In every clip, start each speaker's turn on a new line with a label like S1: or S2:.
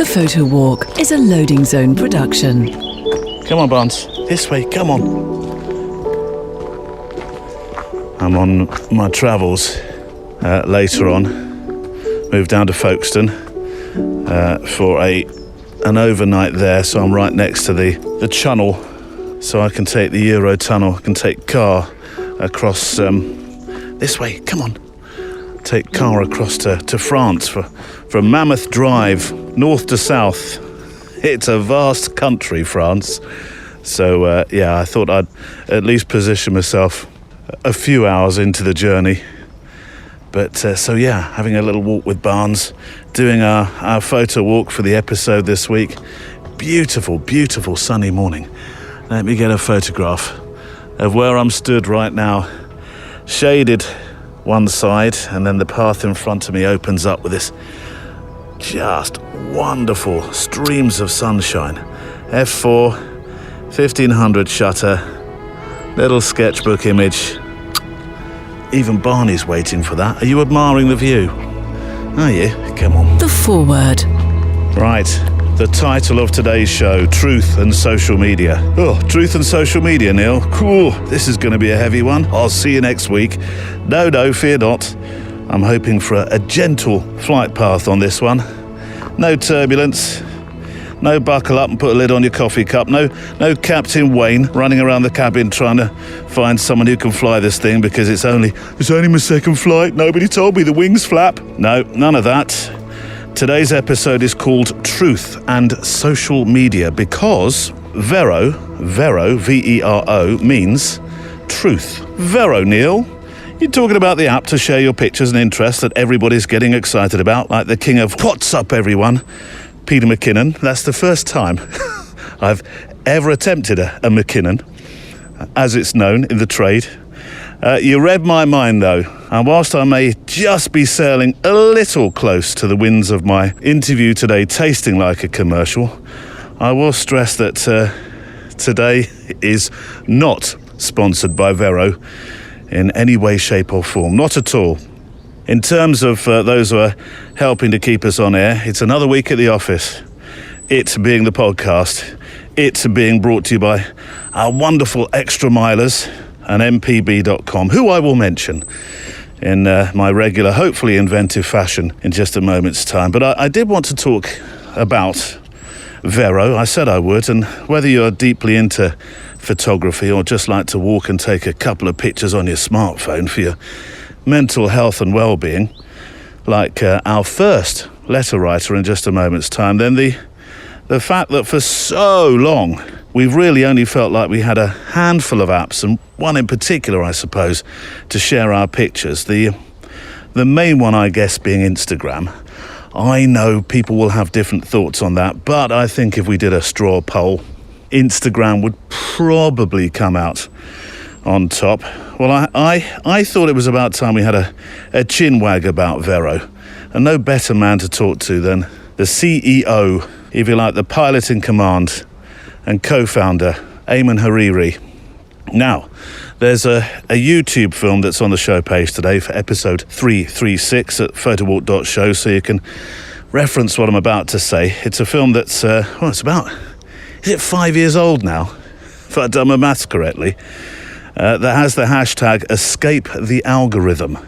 S1: The Photowalk is a Loading Zone production.
S2: Come on, Barnes. This way, come on. I'm on my travels later on. Moved down to Folkestone for an overnight there, so I'm right next to the channel. So I can take the Euro tunnel, I can take car across this way, come on. Take car across to France for a mammoth drive, north to south. It's a vast country, France. So, I thought I'd at least position myself a few hours into the journey. But, having a little walk with Barnes, doing our photo walk for the episode this week. Beautiful, beautiful sunny morning. Let me get a photograph of where I'm stood right now. Shaded one side, and then the path in front of me opens up with this just wonderful streams of sunshine. F4, 1500 shutter, little sketchbook image. Even Barney's waiting for that. Are you admiring the view? Are you? Come on.
S1: The foreword.
S2: Right, the title of today's show, Truth and Social Media. Oh, Truth and Social Media, Neil. Cool. This is going to be a heavy one. I'll see you next week. No, fear not. I'm hoping for a gentle flight path on this one. No turbulence. No buckle up and put a lid on your coffee cup. No Captain Wayne running around the cabin trying to find someone who can fly this thing because it's only my second flight. Nobody told me the wings flap. No, none of that. Today's episode is called Truth and Social Media because Vero, V-E-R-O, means truth. Vero, Neil. You're talking about the app to share your pictures and interests that everybody's getting excited about, like the king of what's up, everyone, Peter McKinnon. That's the first time I've ever attempted a McKinnon, as it's known in the trade. You read my mind, though, and whilst I may just be sailing a little close to the winds of my interview today tasting like a commercial, I will stress that today is not sponsored by Vero in any way, shape or form. Not at all. In terms of those who are helping to keep us on air, it's another week at the office. It being the podcast. It being brought to you by our wonderful extra milers and mpb.com, who I will mention in my regular, hopefully inventive fashion in just a moment's time. But I did want to talk about Vero. I said I would, and whether you're deeply into photography or just like to walk and take a couple of pictures on your smartphone for your mental health and well-being, like our first letter writer in just a moment's time, then the fact that for so long we've really only felt like we had a handful of apps, and one in particular, I suppose, to share our pictures. The main one, I guess, being Instagram. I know people will have different thoughts on that, but I think if we did a straw poll, Instagram would probably come out on top. Well, I thought it was about time we had a chinwag about Vero, and no better man to talk to than the CEO, if you like, the pilot in command and co-founder, Ayman Hariri. Now, there's a YouTube film that's on the show page today for episode 336 at photowalk.show, so you can reference what I'm about to say. It's a film that's, it's about, is it 5 years old now, if I've done my maths correctly, that has the hashtag Escape the Algorithm.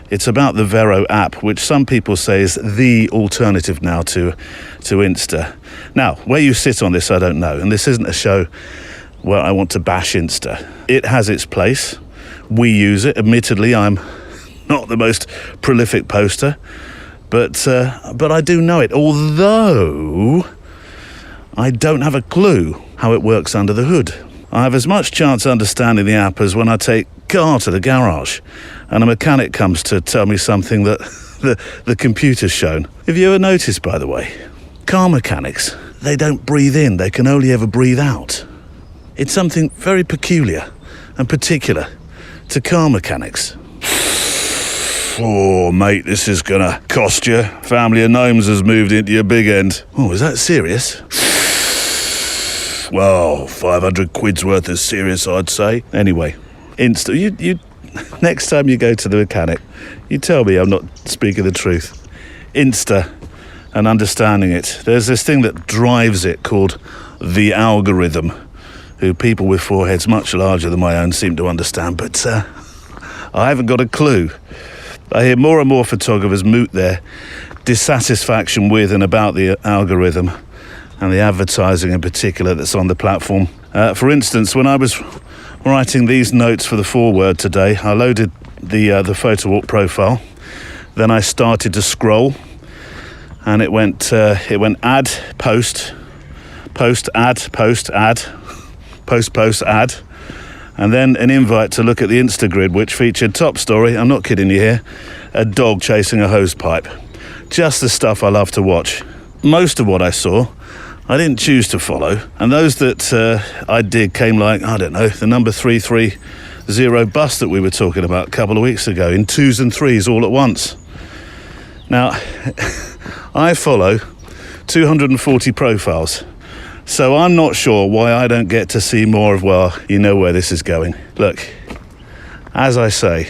S2: It's about the Vero app, which some people say is the alternative now to Insta. Now, where you sit on this, I don't know, and this isn't a show where I want to bash Insta. It has its place. We use it. Admittedly, I'm not the most prolific poster, but I do know it, although I don't have a clue how it works under the hood. I have as much chance understanding the app as when I take car to the garage and a mechanic comes to tell me something that the computer's shown. Have you ever noticed, by the way, car mechanics, they don't breathe in, they can only ever breathe out. It's something very peculiar and particular to car mechanics. Oh, mate, this is gonna cost you. Family of gnomes has moved into your big end. Oh, is that serious? Well, 500 quid's worth is serious, I'd say. Anyway, Insta, you next time you go to the mechanic, you tell me I'm not speaking the truth. Insta, and understanding it. There's this thing that drives it called the algorithm, who people with foreheads much larger than my own seem to understand, but I haven't got a clue. I hear more and more photographers moot their dissatisfaction with and about the algorithm and the advertising in particular that's on the platform. For instance, when I was writing these notes for the foreword today, I loaded the Photowalk profile, then I started to scroll, and it went ad, post, ad, post, ad, post, ad, and then an invite to look at the Instagrid, which featured top story, I'm not kidding you here, a dog chasing a hose pipe. Just the stuff I love to watch. Most of what I saw, I didn't choose to follow, and those that I did came like, I don't know, the number 330 bus that we were talking about a couple of weeks ago, in 2s and 3s all at once. Now, I follow 240 profiles, so I'm not sure why I don't get to see more of, well, you know where this is going. Look, as I say,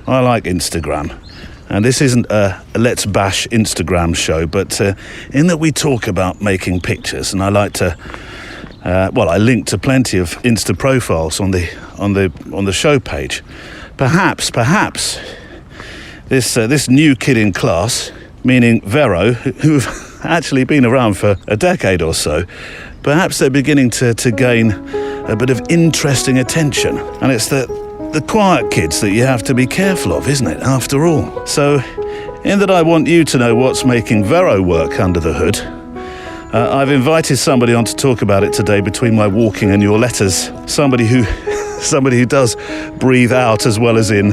S2: I like Instagram. And this isn't a Let's Bash Instagram show, but in that we talk about making pictures, and I like to, I link to plenty of Insta profiles on the show page. Perhaps this new kid in class, meaning Vero, who've actually been around for a decade or so, perhaps they're beginning to gain a bit of interesting attention, and it's the quiet kids that you have to be careful of, isn't it, after all? So, in that I want you to know what's making Vero work under the hood, I've invited somebody on to talk about it today between my walking and your letters. Somebody who does breathe out as well as in.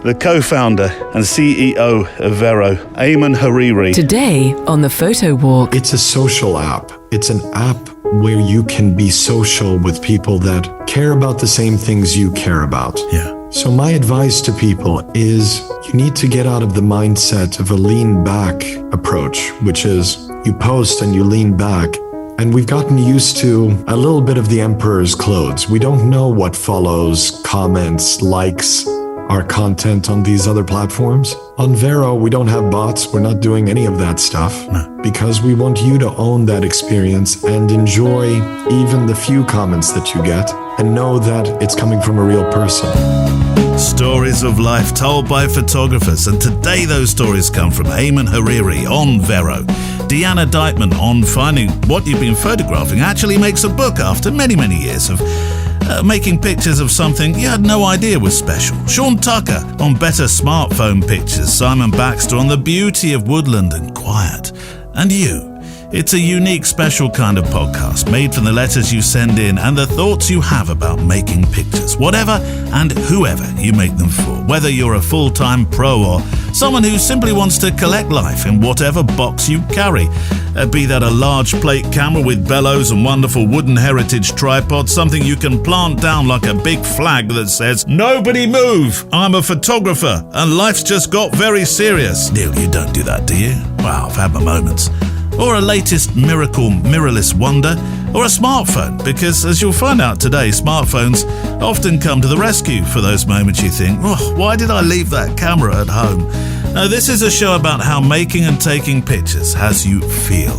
S2: The co-founder and CEO of Vero, Ayman Hariri.
S1: Today on the Photowalk.
S3: It's a social app. It's an app where you can be social with people that care about the same things you care about.
S2: Yeah.
S3: So my advice to people is you need to get out of the mindset of a lean back approach, which is you post and you lean back. And we've gotten used to a little bit of the emperor's clothes. We don't know what follows, comments, likes, our content on these other platforms. On Vero, we don't have bots. We're not doing any of that stuff because we want you to own that experience and enjoy even the few comments that you get and know that it's coming from a real person.
S2: Stories of life told by photographers, and today those stories come from Ayman Hariri on Vero. Deanna Deitman on finding what you've been photographing actually makes a book after many, many years of making pictures of something you had no idea was special. Sean Tucker on better smartphone pictures. Simon Baxter on the beauty of woodland and quiet. And you. It's a unique, special kind of podcast made from the letters you send in and the thoughts you have about making pictures, whatever and whoever you make them for. Whether you're a full-time pro or someone who simply wants to collect life in whatever box you carry. Be that a large plate camera with bellows and wonderful wooden heritage tripod, something you can plant down like a big flag that says, "Nobody move, I'm a photographer, and life's just got very serious." Neil, you don't do that, do you? Wow, I've had my moments. Or a latest miracle mirrorless wonder, or a smartphone, because as you'll find out today, smartphones often come to the rescue for those moments you think, oh, why did I leave that camera at home? Now, this is a show about how making and taking pictures has you feel,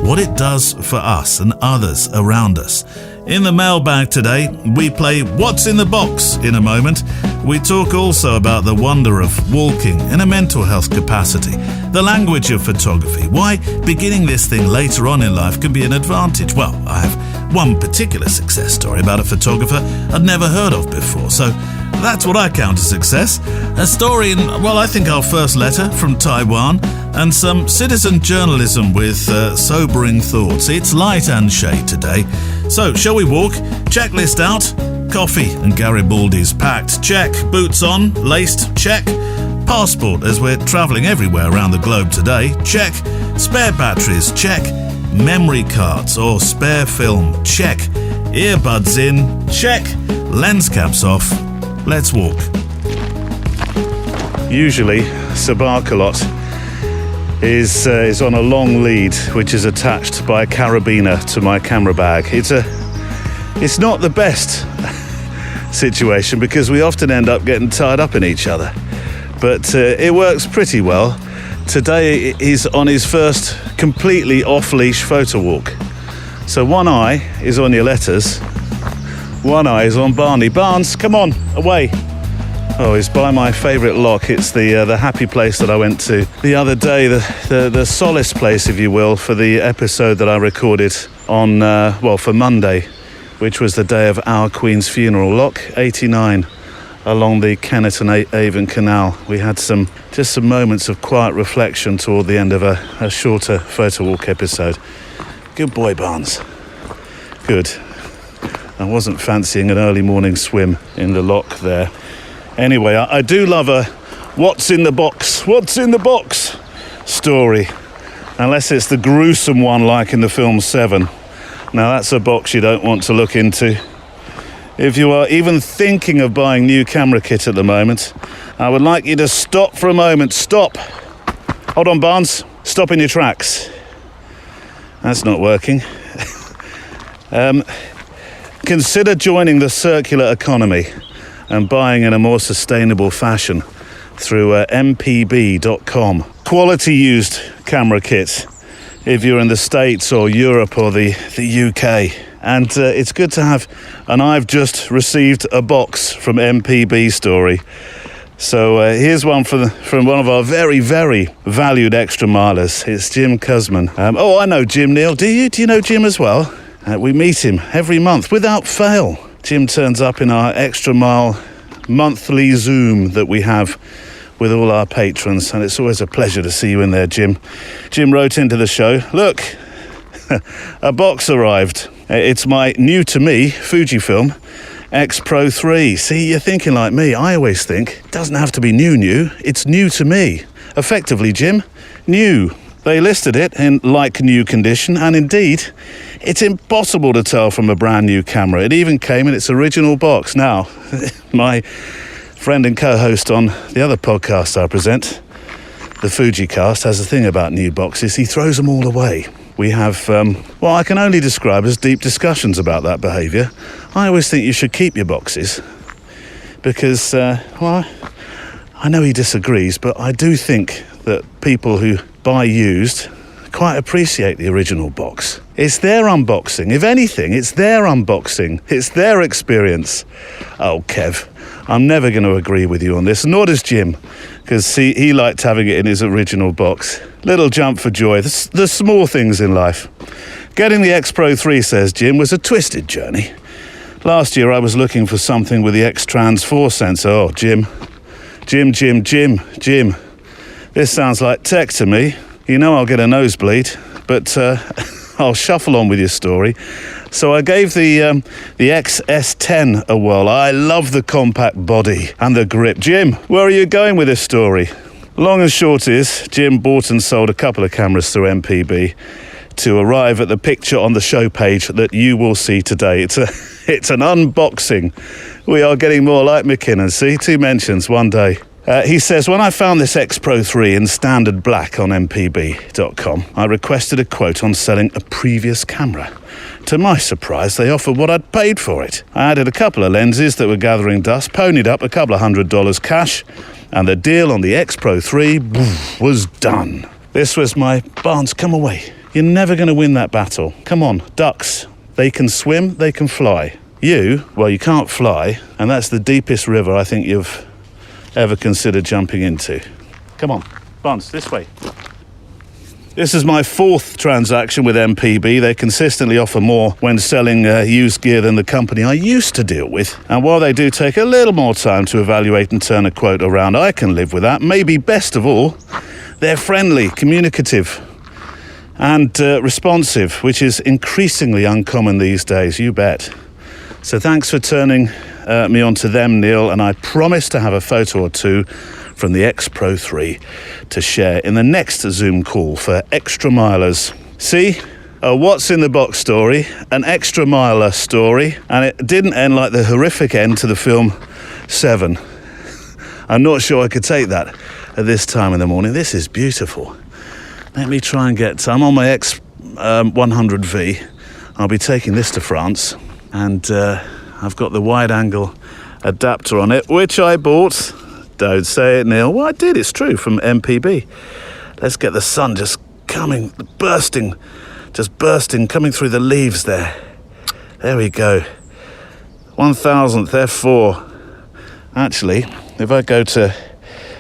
S2: what it does for us and others around us. In the mailbag today, we play What's in the Box in a moment. We talk also about the wonder of walking in a mental health capacity, the language of photography, why beginning this thing later on in life can be an advantage. Well, I have one particular success story about a photographer I'd never heard of before, so that's what I count as success. A story in, well, I think our first letter from Taiwan, and some citizen journalism with sobering thoughts. It's light and shade today. So, shall we walk? Checklist out. Coffee and Garibaldi's packed. Check. Boots on. Laced. Check. Passport as we're travelling everywhere around the globe today. Check. Spare batteries. Check. Memory cards or spare film. Check. Earbuds in. Check. Lens caps off. Let's walk. Usually, Sabarkalot is on a long lead which is attached by a carabiner to my camera bag. It's not the best situation because we often end up getting tied up in each other, but it works pretty well. Today he's on his first completely off-leash photo walk. So one eye is on your letters, one eye is on Barney. Barnes, come on, away. Oh, it's by my favourite lock. It's the happy place that I went to the other day, the solace place, if you will, for the episode that I recorded on, for Monday, which was the day of our Queen's funeral. Lock 89 along the Kennet and Avon Canal. We had some moments of quiet reflection toward the end of a shorter photo walk episode. Good boy, Barnes. Good. I wasn't fancying an early morning swim in the lock there. Anyway, I do love a what's in the box story. Unless it's the gruesome one like in the film Seven. Now that's a box you don't want to look into. If you are even thinking of buying new camera kit at the moment, I would like you to stop for a moment. Stop. Hold on, Barnes. Stop in your tracks. That's not working. Consider joining the circular economy and buying in a more sustainable fashion through mpb.com. Quality used camera kits if you're in the States or Europe or the UK. And it's good to have, and I've just received a box from MPB Story. So here's one from one of our very, very valued extra milers. It's Jim Cusman. I know Jim, Neil. Do you know Jim as well? We meet him every month without fail. Jim turns up in our extra mile monthly Zoom that we have with all our patrons, and it's always a pleasure to see you in there, Jim. Jim wrote into the show, look, a box arrived. It's my new-to-me Fujifilm X Pro 3. See, you're thinking like me. I always think, it doesn't have to be new. It's new to me. Effectively, Jim, new. They listed it in like-new condition, and indeed, it's impossible to tell from a brand-new camera. It even came in its original box. Now, my friend and co-host on the other podcast I present, the FujiCast, has a thing about new boxes. He throws them all away. We have, I can only describe as deep discussions about that behaviour. I always think you should keep your boxes because, I know he disagrees, but I do think that people who buy used quite appreciate the original box. It's their unboxing. If anything, it's their unboxing. It's their experience. Oh, Kev, I'm never going to agree with you on this, nor does Jim, because he liked having it in his original box. Little jump for joy. The small things in life. Getting the X Pro 3, says Jim, was a twisted journey. Last year I was looking for something with the X-Trans 4 sensor. Oh, Jim. This sounds like tech to me. You know I'll get a nosebleed, but I'll shuffle on with your story. So I gave the XS10 a whirl. I love the compact body and the grip. Jim, where are you going with this story? Long and short is, Jim bought and sold a couple of cameras through MPB to arrive at the picture on the show page that you will see today. It's an unboxing. We are getting more like McKinnon. See, 2 mentions one day. He says, when I found this X Pro 3 in standard black on mpb.com, I requested a quote on selling a previous camera. To my surprise, they offered what I'd paid for it. I added a couple of lenses that were gathering dust, ponied up a couple of $100 cash, and the deal on the X Pro 3 was done. This was my Barnes, come away. You're never going to win that battle. Come on, ducks. They can swim, they can fly. You can't fly, and that's the deepest river I think you've ever considered jumping into. Come on, Barnes, this way. This is my 4th transaction with MPB. They consistently offer more when selling used gear than the company I used to deal with. And while they do take a little more time to evaluate and turn a quote around, I can live with that. Maybe best of all, they're friendly, communicative, and responsive, which is increasingly uncommon these days, you bet. So thanks for turning me on to them, Neil, and I promise to have a photo or 2 from the X Pro 3 to share in the next Zoom call for extra milers. See, a what's in the box story, an extra miler story, and it didn't end like the horrific end to the film Seven. I'm not sure I could take that at this time in the morning. This is beautiful. Let me try and I'm on my X100V. I'll be taking this to France, and I've got the wide angle adapter on it, which I bought. Don't say it, Neil. Well, I did. It's true, from MPB. Let's get the sun just bursting, coming through the leaves there. There we go. 1000th F4. Actually, if I go to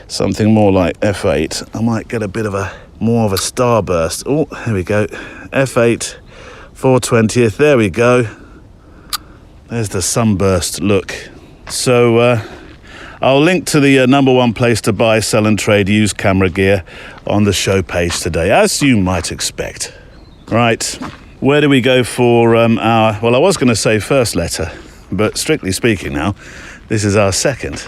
S2: something more like F8, I might get a bit of more of a starburst. Oh, there we go. F8, 420th. There we go. There's the sunburst look. So I'll link to the number one place to buy, sell and trade used camera gear on the show page today, as you might expect. Right, where do we go for our, well, I was going to say first letter, but strictly speaking now, this is our second.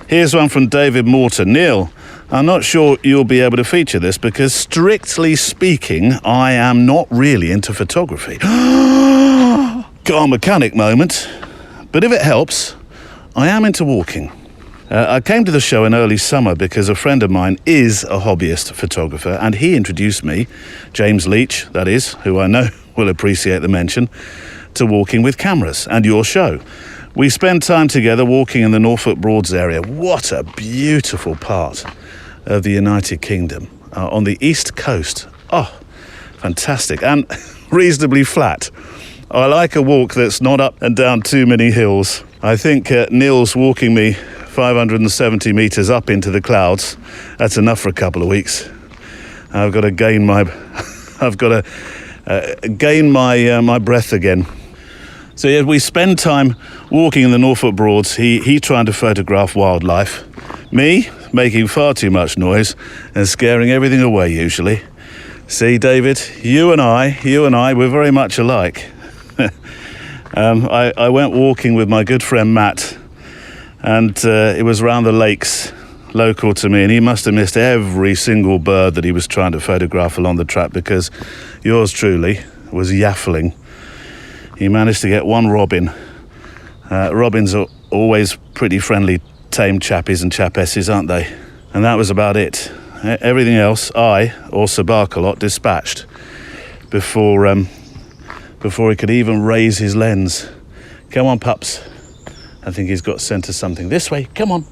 S2: Here's one from David Morton. Neil, I'm not sure you'll be able to feature this because strictly speaking, I am not really into photography. Car mechanic moment. But if it helps, I am into walking. I came to the show in early summer because a friend of mine is a hobbyist photographer and he introduced me, James Leach, that is, who I know will appreciate the mention, to walking with cameras and your show. We spend time together walking in the Norfolk Broads area. What a beautiful part of the United Kingdom, on the east coast. Oh, fantastic, and reasonably flat. I like a walk that's not up and down too many hills. I think Neil's walking me 570 metres up into the clouds. That's enough for a couple of weeks. I've got to gain my my breath again. So yeah, we spend time walking in the Norfolk Broads. He trying to photograph wildlife. Me making far too much noise and scaring everything away usually. See, David, you and I, we're very much alike. I went walking with my good friend Matt, and it was around the lakes local to me, and he must have missed every single bird that he was trying to photograph along the track because yours truly was yaffling. He managed to get one robin. Robins are always pretty friendly, tame chappies and chapesses, aren't they? And that was about it. Everything else, or Sir Barkalot, dispatched before he could even raise his lens. Come on, pups. I think he's got scent of something. This way, come on.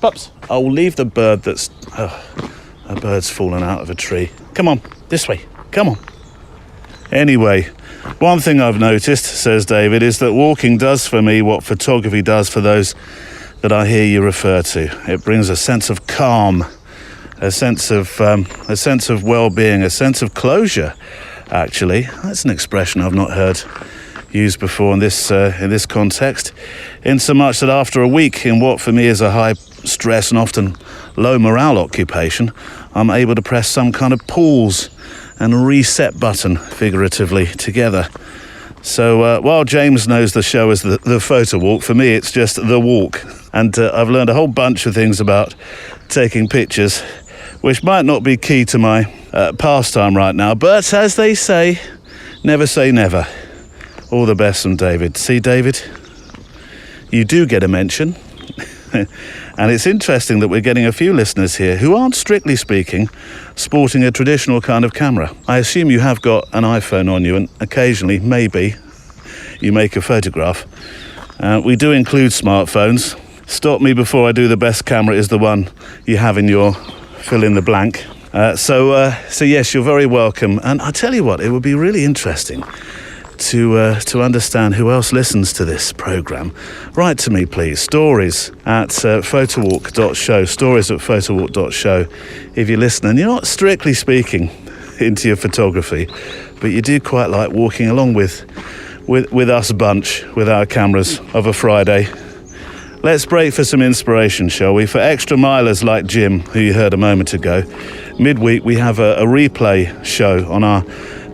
S2: Pups. I'll leave the bird that's... Oh, a bird's fallen out of a tree. Come on, this way, come on. Anyway, one thing I've noticed, says David, is that walking does for me what photography does for those that I hear you refer to. It brings a sense of calm, a sense of well-being, a sense of closure. Actually, that's an expression I've not heard used before in this context. In so much that after a week in what for me is a high stress and often low morale occupation, I'm able to press some kind of pause and reset button, figuratively, together. So while James knows the show as the Photowalk, for me it's just the walk. And I've learned a whole bunch of things about taking pictures, which might not be key to my pastime right now, but as they say never. All the best from David. See, David, you do get a mention. And it's interesting that we're getting a few listeners here who aren't, strictly speaking, sporting a traditional kind of camera. I assume you have got an iPhone on you and occasionally, maybe, you make a photograph. We do include smartphones. Stop me before I do. The best camera is the one you have in your fill in the blank. So yes, you're very welcome. And I tell you what, it would be really interesting to understand who else listens to this programme. Write to me, please. Stories at photowalk.show. Stories at photowalk.show. If you listen and you're not strictly speaking into your photography, but you do quite like walking along with us bunch with our cameras of a Friday. Let's break for some inspiration, shall we? For extra milers like Jim, who you heard a moment ago, midweek we have a replay show on our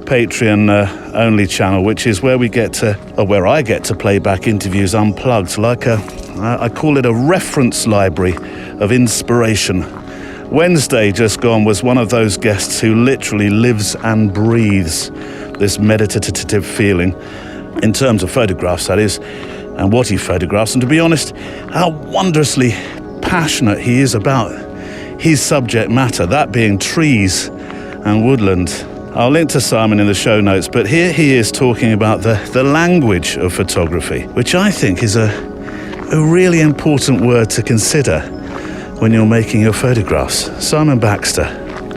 S2: Patreon only channel, which is where where I get to play back interviews unplugged, like I call it a reference library of inspiration. Wednesday just gone was one of those guests who literally lives and breathes this meditative feeling, in terms of photographs, that is, and what he photographs, and to be honest, how wondrously passionate he is about his subject matter, that being trees and woodland. I'll link to Simon in the show notes, but here he is talking about the language of photography, which I think is a really important word to consider. when you're making your photographs? Simon Baxter.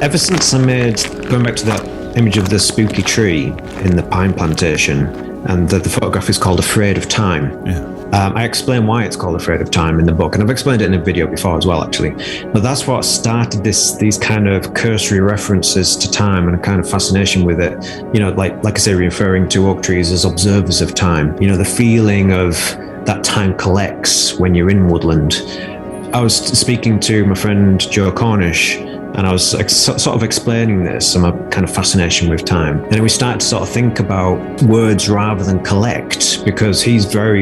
S4: Ever since I made, going back to that image of the spooky tree in the pine plantation, and the photograph is called Afraid of Time.
S2: Yeah.
S4: I explain why it's called Afraid of Time in the book, and I've explained it in a video before as well, actually. But that's what started these kind of cursory references to time and a kind of fascination with it. You know, like I say, referring to oak trees as observers of time. You know, the feeling of that time collects when you're in woodland. I was speaking to my friend Joe Cornish, and I was sort of explaining this and my kind of fascination with time. And then we started to sort of think about words rather than collect, because he's very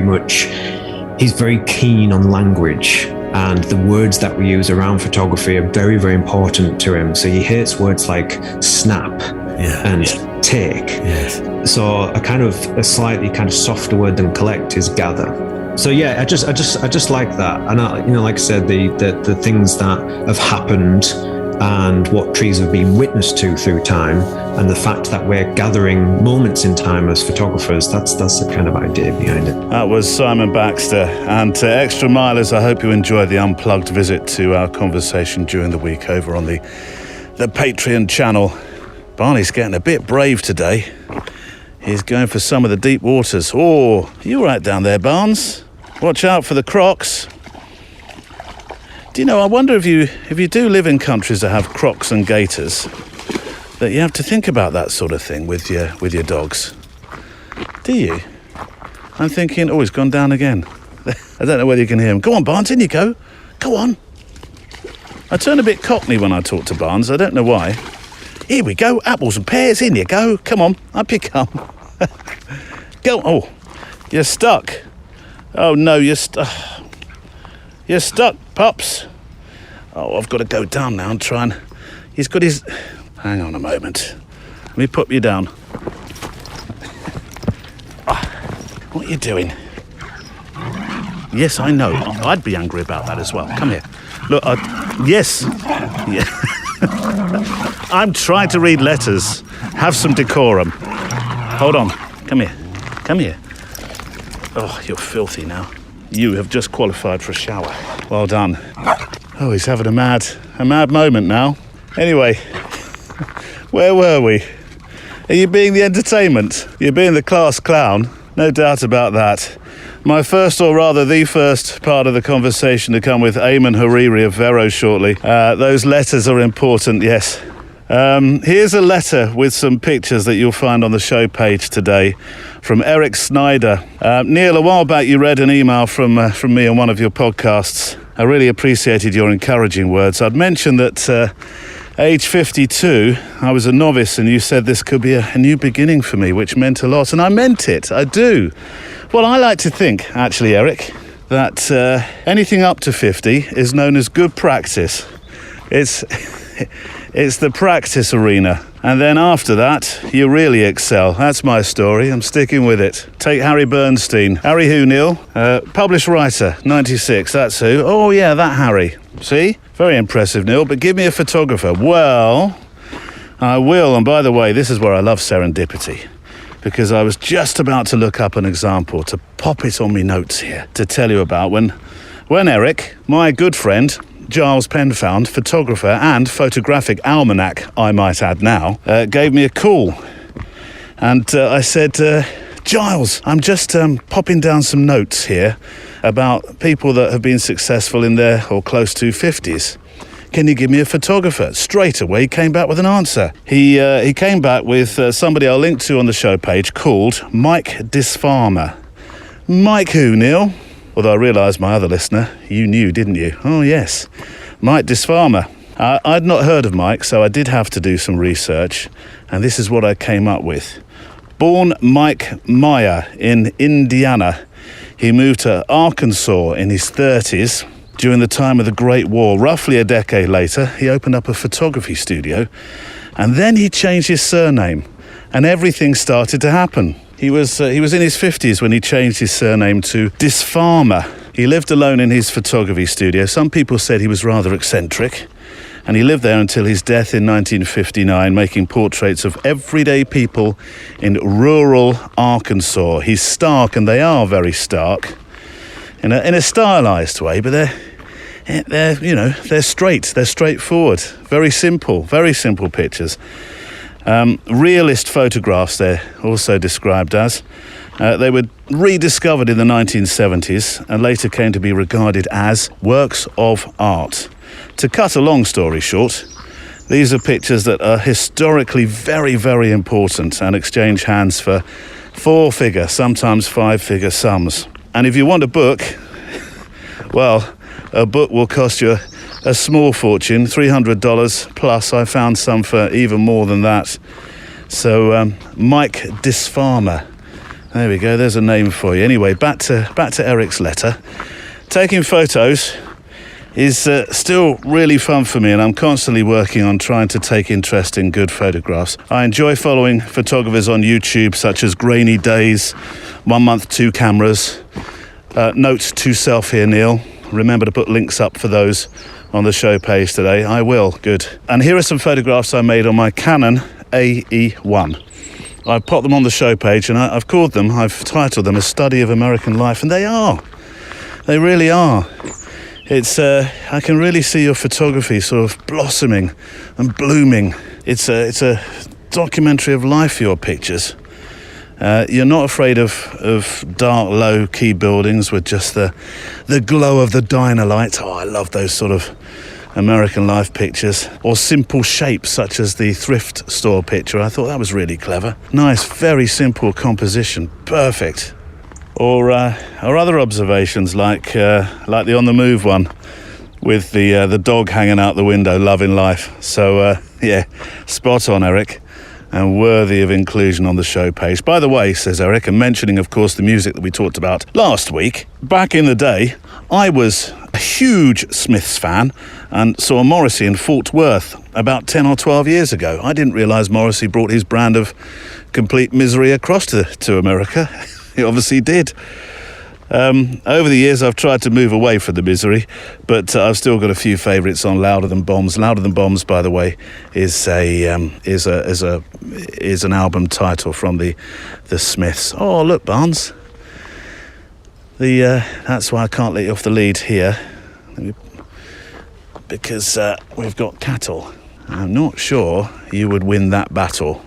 S4: keen on language. And the words that we use around photography are very, very important to him. So he hates words like snap and take. Yes. So a slightly kind of softer word than collect is gather. So yeah, I just like that. And like I said, the things that have happened and what trees have been witnessed to through time, and the fact that we're gathering moments in time as photographers, that's the kind of idea behind it.
S2: That was Simon Baxter. And to Extra Milers, I hope you enjoyed the unplugged visit to our conversation during the week over on the Patreon channel. Barney's getting a bit brave today. He's going for some of the deep waters. Oh, you right down there, Barnes? Watch out for the crocs. Do you know, I wonder if you do live in countries that have crocs and gators, that you have to think about that sort of thing with your dogs. Do you? I'm thinking, oh, he's gone down again. I don't know whether you can hear him. Go on, Barnes, in you go. Go on. I turn a bit cockney when I talk to Barnes. I don't know why. Here we go. Apples and pears, in you go. Come on, up you come. Go. Oh, you're stuck. Oh, no, you're stuck. You're stuck, pups. Oh, I've got to go down now and try and... He's got his... Hang on a moment. Let me put you down. What are you doing? Yes, I know. I'd be angry about that as well. Come here. Look, yes. Yeah. I'm trying to read letters. Have some decorum. Hold on. Come here. Come here. Oh, you're filthy now. You have just qualified for a shower. Well done. Oh, he's having a mad moment now. Anyway, where were we? Are you being the entertainment? You're being the class clown? No doubt about that. My first, or rather the first part of the conversation to come with Eamon Hariri of Vero shortly. Those letters are important, yes. Here's a letter with some pictures that you'll find on the show page today from Eric Snyder. Neil, a while back you read an email from me on one of your podcasts. I really appreciated your encouraging words. I'd mentioned that age 52, I was a novice, and you said this could be a new beginning for me, which meant a lot. And I meant it. I do. Well, I like to think, actually, Eric, that anything up to 50 is known as good practice. It's the practice arena. And then after that, you really excel. That's my story. I'm sticking with it. Take Harry Bernstein. Harry who, Neil? Published writer, 96. That's who. Oh, yeah, that Harry. See? Very impressive, Neil. But give me a photographer. Well, I will. And by the way, this is where I love serendipity, because I was just about to look up an example to pop it on me notes here to tell you about when Eric, my good friend, Giles Penfound, photographer and photographic almanac, I might add now, gave me a call. And I said, Giles, I'm just popping down some notes here about people that have been successful in their or close to 50s. Can you give me a photographer? Straight away he came back with an answer. He came back with somebody I'll link to on the show page called Mike Disfarmer. Mike who, Neil? Although I realised my other listener, you knew, didn't you? Oh, yes. Mike Disfarmer. I'd not heard of Mike, so I did have to do some research, and this is what I came up with. Born Mike Meyer in Indiana, he moved to Arkansas in his 30s during the time of the Great War. Roughly a decade later, he opened up a photography studio, and then he changed his surname, and everything started to happen. He was in his 50s when he changed his surname to Disfarmer. He lived alone in his photography studio. Some people said he was rather eccentric, and he lived there until his death in 1959, making portraits of everyday people in rural Arkansas. He's stark, and they are very stark, in a stylised way, but they're straightforward, very simple pictures. Realist photographs, they're also described as. They were rediscovered in the 1970s and later came to be regarded as works of art. To cut a long story short, these are pictures that are historically very, very important and exchange hands for 4-figure, sometimes 5-figure sums. And if you want a book, well, a book will cost you a small fortune, $300 plus. I found some for even more than that. So Mike Disfarmer. There we go, there's a name for you. Anyway, back to Eric's letter. Taking photos is still really fun for me, and I'm constantly working on trying to take interest in good photographs. I enjoy following photographers on YouTube such as Grainy Days, 1 Month 2 Cameras, Note to Self here, Neil. Remember to put links up for those on the show page today. I will, good. And here are some photographs I made on my Canon AE1. I've popped them on the show page, and I've titled them A Study of American Life, and they really are. It's I can really see your photography sort of blossoming and blooming. It's a documentary of life, your pictures. You're not afraid of dark, low-key buildings with just the glow of the diner light. Oh, I love those sort of American life pictures. Or simple shapes such as the thrift store picture. I thought that was really clever. Nice, very simple composition. Perfect. Or other observations like the On the Move one with the dog hanging out the window, loving life. So spot on, Eric, and worthy of inclusion on the show page. By the way, says Eric, and mentioning, of course, the music that we talked about last week, back in the day, I was a huge Smiths fan and saw Morrissey in Fort Worth about 10 or 12 years ago. I didn't realise Morrissey brought his brand of complete misery across to America. He obviously did. Over the years, I've tried to move away from the misery, but I've still got a few favourites on Louder Than Bombs. Louder Than Bombs, by the way, is an album title from the Smiths. Oh, look, Barnes. That's why I can't let you off the lead here, because we've got cattle. I'm not sure you would win that battle.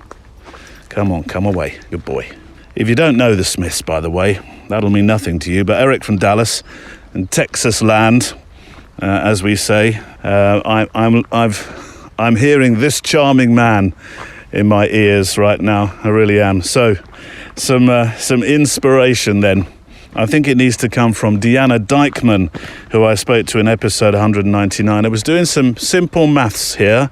S2: Come on, come away, good boy. If you don't know the Smiths, by the way, that'll mean nothing to you, but Eric from Dallas and Texas land, as we say, I'm hearing this charming man in my ears right now. I really am. So, some inspiration then. I think it needs to come from Deanna Dykeman, who I spoke to in episode 199. I was doing some simple maths here.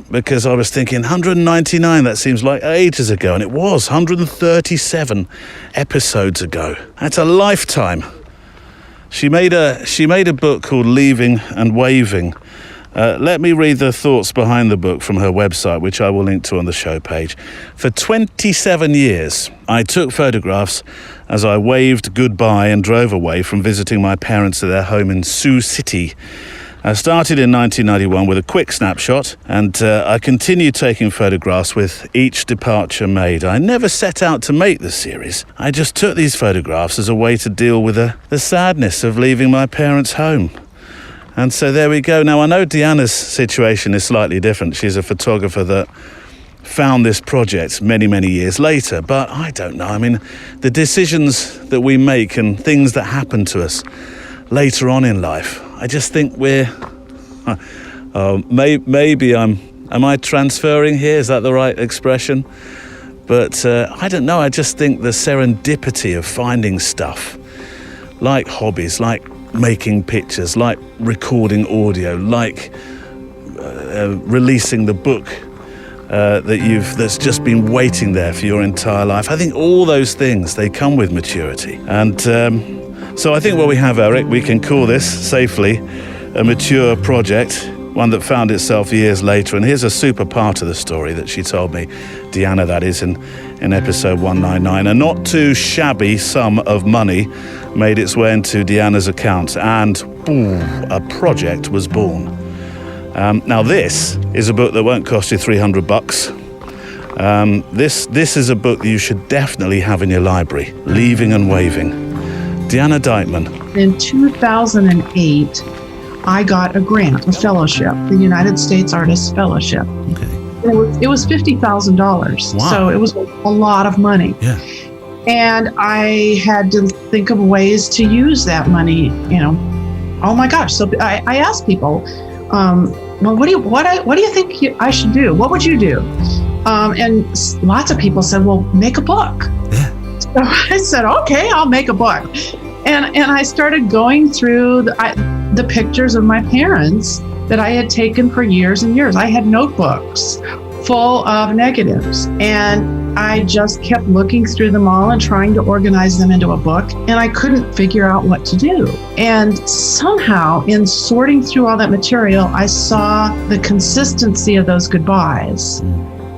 S2: Because I was thinking 199, that seems like ages ago, and it was 137 episodes ago. That's a lifetime. She made a book called Leaving and Waving. Let me read the thoughts behind the book from her website, which I will link to on the show page. For 27 years, I took photographs as I waved goodbye and drove away from visiting my parents at their home in Sioux City. I started in 1991 with a quick snapshot, and I continued taking photographs with each departure made. I never set out to make the series. I just took these photographs as a way to deal with the sadness of leaving my parents' home. And so there we go. Now, I know Deanna's situation is slightly different. She's a photographer that found this project many, many years later. But I don't know. I mean, the decisions that we make and things that happen to us later on in life, I just think maybe am I transferring here? Is that the right expression? But I don't know. I just think the serendipity of finding stuff, like hobbies, like making pictures, like recording audio, like releasing the book that's just been waiting there for your entire life. I think all those things, they come with maturity. And so I think what we have, Eric, we can call this safely a mature project, one that found itself years later. And here's a super part of the story that she told me, Deanna, that is, in episode 199. A not too shabby sum of money made its way into Deanna's account, and a project was born. Now this is a book that won't cost you $300. This is a book that you should definitely have in your library, Leaving and Waving. Deanna Dykeman.
S5: In 2008, I got a grant, a fellowship, the United States Artists Fellowship.
S2: Okay.
S5: It was $50,000.
S2: Wow.
S5: So it was a lot of money.
S2: Yeah.
S5: And I had to think of ways to use that money, Oh my gosh. So I asked people, well, what do you think I should do? What would you do? And lots of people said, well, make a book.
S2: Yeah.
S5: So I said, okay, I'll make a book. And I started going through the pictures of my parents that I had taken for years and years. I had notebooks full of negatives, and I just kept looking through them all and trying to organize them into a book, and I couldn't figure out what to do. And somehow, in sorting through all that material, I saw the consistency of those goodbyes.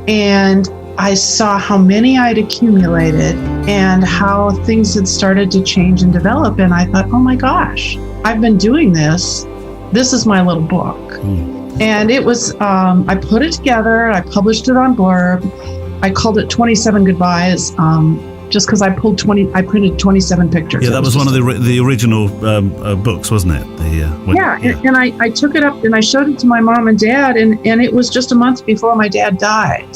S5: And I saw how many I'd accumulated and how things had started to change and develop. And I thought, oh my gosh, I've been doing this. This is my little book. And it was, I put it together, I published it on Blurb. I called it 27 Goodbyes, just because I printed 27 pictures.
S2: Yeah, that was one of the original books, wasn't it?
S5: And I took it up and I showed it to my mom and dad, and it was just a month before my dad died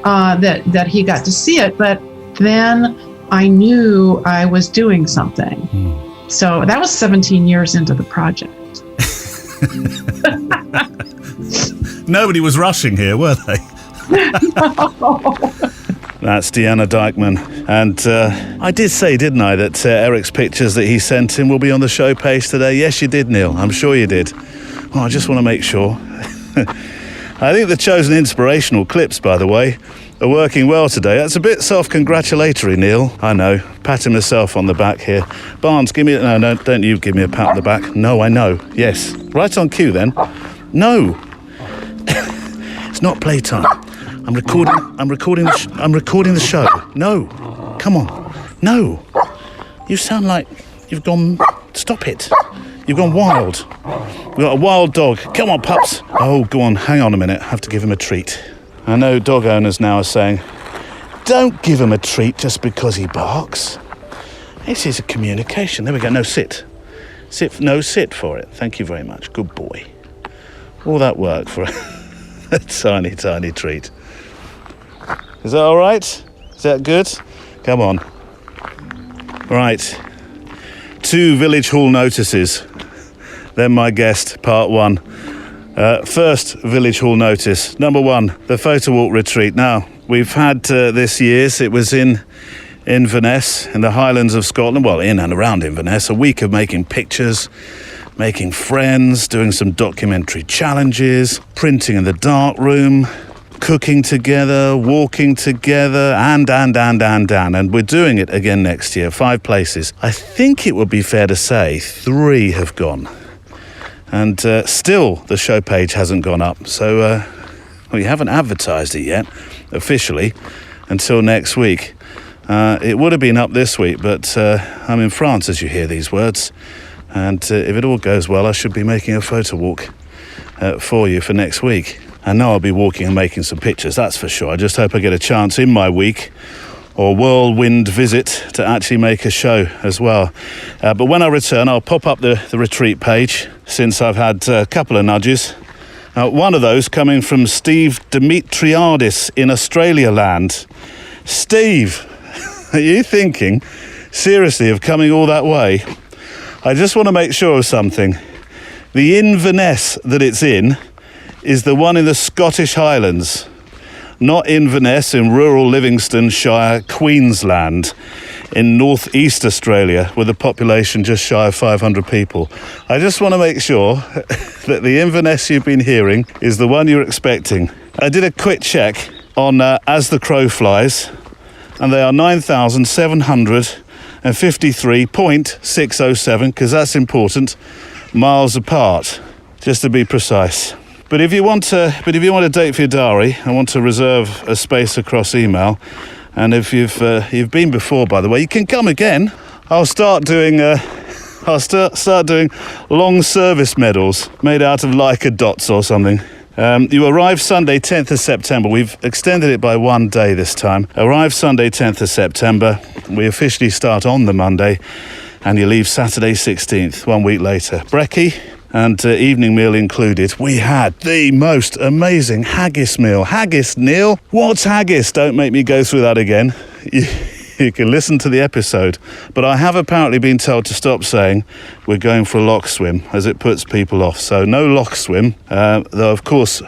S5: that he got to see it. But then I knew I was doing something. So that was 17 years into the project.
S2: Nobody was rushing here, were they? That's Deanna Dykeman. And I did say, didn't I, that Eric's pictures that he sent in will be on the show page today? Yes, you did, Neil. I'm sure you did. Well, I just want to make sure. I think the chosen inspirational clips, by the way, are working well today. That's a bit self-congratulatory, Neil. I know. Patting myself on the back here. Barnes, no, don't you give me a pat on the back. No, I know. Yes. Right on cue, then. No. It's not playtime. I'm recording the show. No. Come on. No. You sound like you've gone... Stop it. You've gone wild. We've got a wild dog. Come on, pups. Oh, go on. Hang on a minute. I have to give him a treat. I know dog owners now are saying, don't give him a treat just because he barks. This is a communication. There we go. No, sit. Sit for it. Thank you very much. Good boy. All that work for a tiny, tiny treat. Is that all right? Is that good? Come on. Right. 2 village hall notices. Then my guest, part 1. First village hall notice. Number 1, the Photowalk retreat. Now, we've had this year's. It was in Inverness, in the Highlands of Scotland. Well, in and around Inverness. A week of making pictures, making friends, doing some documentary challenges, printing in the dark room, cooking together, walking together, and we're doing it again next year. 5 places. I think it would be fair to say 3 have gone. And still the show page hasn't gone up. So we haven't advertised it yet, officially, until next week. It would have been up this week, but I'm in France as you hear these words. And if it all goes well, I should be making a photo walk for you for next week. I know I'll be walking and making some pictures, that's for sure. I just hope I get a chance in my week or whirlwind visit to actually make a show as well. But when I return, I'll pop up the retreat page, since I've had a couple of nudges. One of those coming from Steve Demetriadis in Australia land. Steve, are you thinking seriously of coming all that way? I just want to make sure of something. The Inverness that it's in is the one in the Scottish Highlands, not Inverness in rural Livingstone, Queensland, in northeast Australia, with a population just shy of 500 people. I just want to make sure that the Inverness you've been hearing is the one you're expecting. I did a quick check on As the Crow Flies, and they are 9,753.607, because that's important, miles apart, just to be precise. But if you want a date for your diary, I want to reserve a space across email. And if you've been before, by the way, you can come again. I'll start doing doing long service medals made out of Leica dots or something. You arrive Sunday 10th of September. We've extended it by 1 day this time. Arrive Sunday 10th of September. We officially start on the Monday, and you leave Saturday 16th, 1 week later. Brekkie, and evening meal included, we had the most amazing haggis meal. Haggis, Neil? What's haggis? Don't make me go through that again. You can listen to the episode. But I have apparently been told to stop saying we're going for a loch swim, as it puts people off. So no loch swim, though of course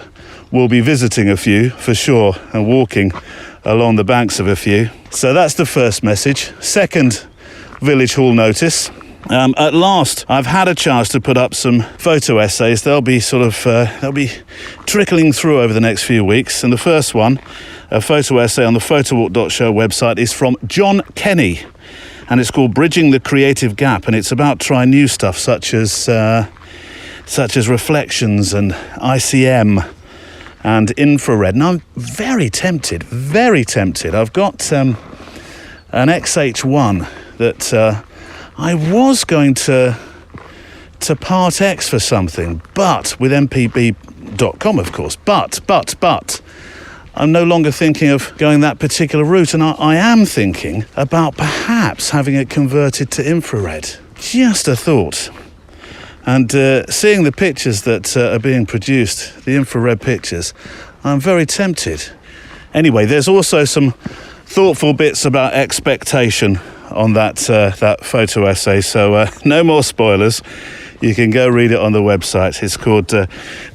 S2: we'll be visiting a few for sure and walking along the banks of a few. So that's the first message. Second village hall notice. At last, I've had a chance to put up some photo essays. They'll be trickling through over the next few weeks. And the first one, a photo essay on the Photowalk.show website, is from John Kenny, and it's called "Bridging the Creative Gap," and it's about trying new stuff such as reflections and ICM and infrared. And I'm very tempted. I've got an XH1 that I was going to part X for something, but with mpb.com, of course. But I'm no longer thinking of going that particular route, and I am thinking about perhaps having it converted to infrared. Just a thought. And seeing the pictures that are being produced, the infrared pictures, I'm very tempted. Anyway, there's also some thoughtful bits about expectation on that photo essay, so no more spoilers. You can go read it on the website. It's called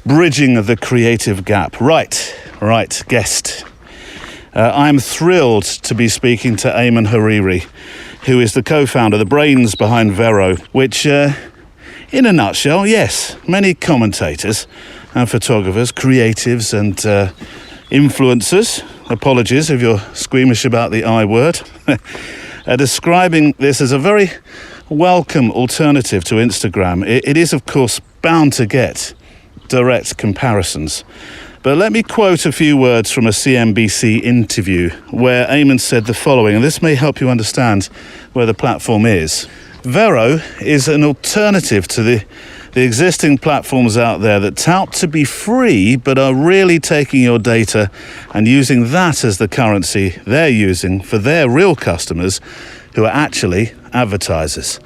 S2: Bridging the Creative Gap. Right, guest. I'm thrilled to be speaking to Ayman Hariri, who is the co-founder, the brains behind Vero, which, in a nutshell, yes, many commentators and photographers, creatives and influencers, apologies if you're squeamish about the I word, are describing this as a very welcome alternative to Instagram. It is, of course, bound to get direct comparisons. But let me quote a few words from a CNBC interview where Ayman said the following, and this may help you understand where the platform is. Vero is an alternative to the existing platforms out there that tout to be free but are really taking your data and using that as the currency they're using for their real customers who are actually advertisers.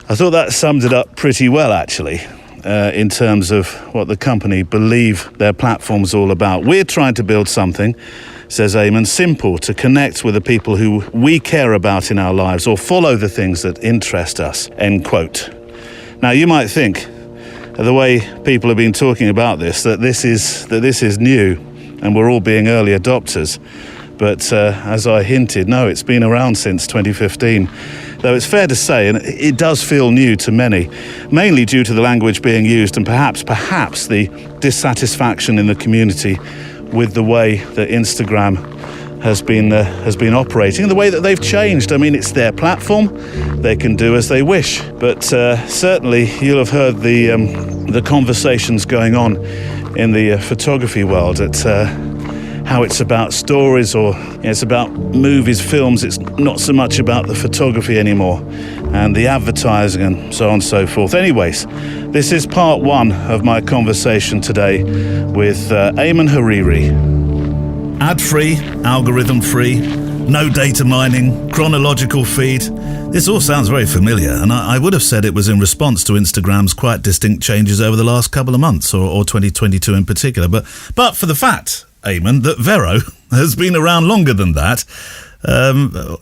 S2: I thought that summed it up pretty well, actually, in terms of what the company believe their platform's all about. We're trying to build something, says Ayman, simple to connect with the people who we care about in our lives or follow the things that interest us, end quote. Now, you might think, the way people have been talking about this, that this is new and we're all being early adopters. But as I hinted, no, it's been around since 2015. Though it's fair to say, and it does feel new to many, mainly due to the language being used and perhaps the dissatisfaction in the community with the way that Instagram has been operating, the way that they've changed. I mean, it's their platform; they can do as they wish. But certainly, you'll have heard the conversations going on in the photography world at how it's about stories or it's about movies, films. It's not so much about the photography anymore, and the advertising and so on and so forth. Anyways, this is part one of my conversation today with Ayman Hariri. Ad-free, algorithm-free, no data mining, chronological feed. This all sounds very familiar, and I would have said it was in response to Instagram's quite distinct changes over the last couple of months, or 2022 in particular. But for the fact, Ayman, that Vero has been around longer than that,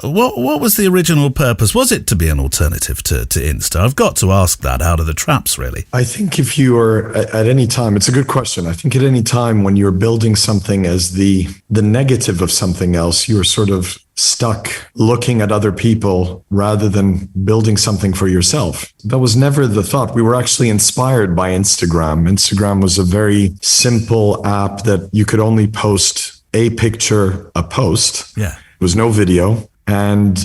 S2: what was the original purpose? Was it to be an alternative to Insta? I've got to ask that out of the traps, really.
S3: I think if you are at any time, it's a good question. I think at any time when you're building something as the negative of something else, you're sort of stuck looking at other people rather than building something for yourself. That was never the thought. We were actually inspired by Instagram. Instagram was a very simple app that you could only post a picture, a post.
S2: Yeah.
S3: There was no video. And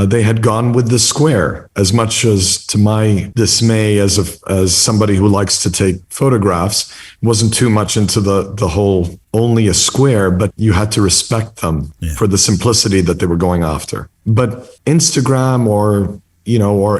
S3: they had gone with the square, as much as to my dismay as somebody who likes to take photographs, wasn't too much into the whole only a square, but you had to respect them for the simplicity that they were going after. But Instagram or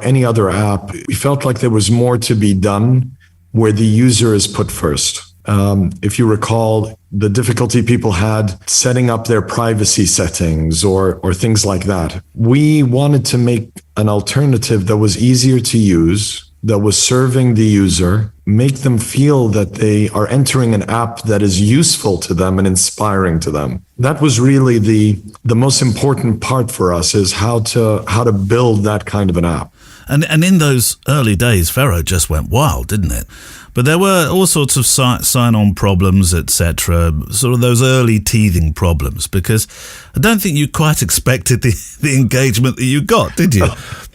S3: any other app, we felt like there was more to be done where the user is put first. If you recall, the difficulty people had setting up their privacy settings or things like that. We wanted to make an alternative that was easier to use, that was serving the user, make them feel that they are entering an app that is useful to them and inspiring to them. That was really the most important part for us, is how to build that kind of an app.
S2: And in those early days, Vero just went wild, didn't it? But there were all sorts of sign-on problems, etc., sort of those early teething problems, because I don't think you quite expected the engagement that you got, did you?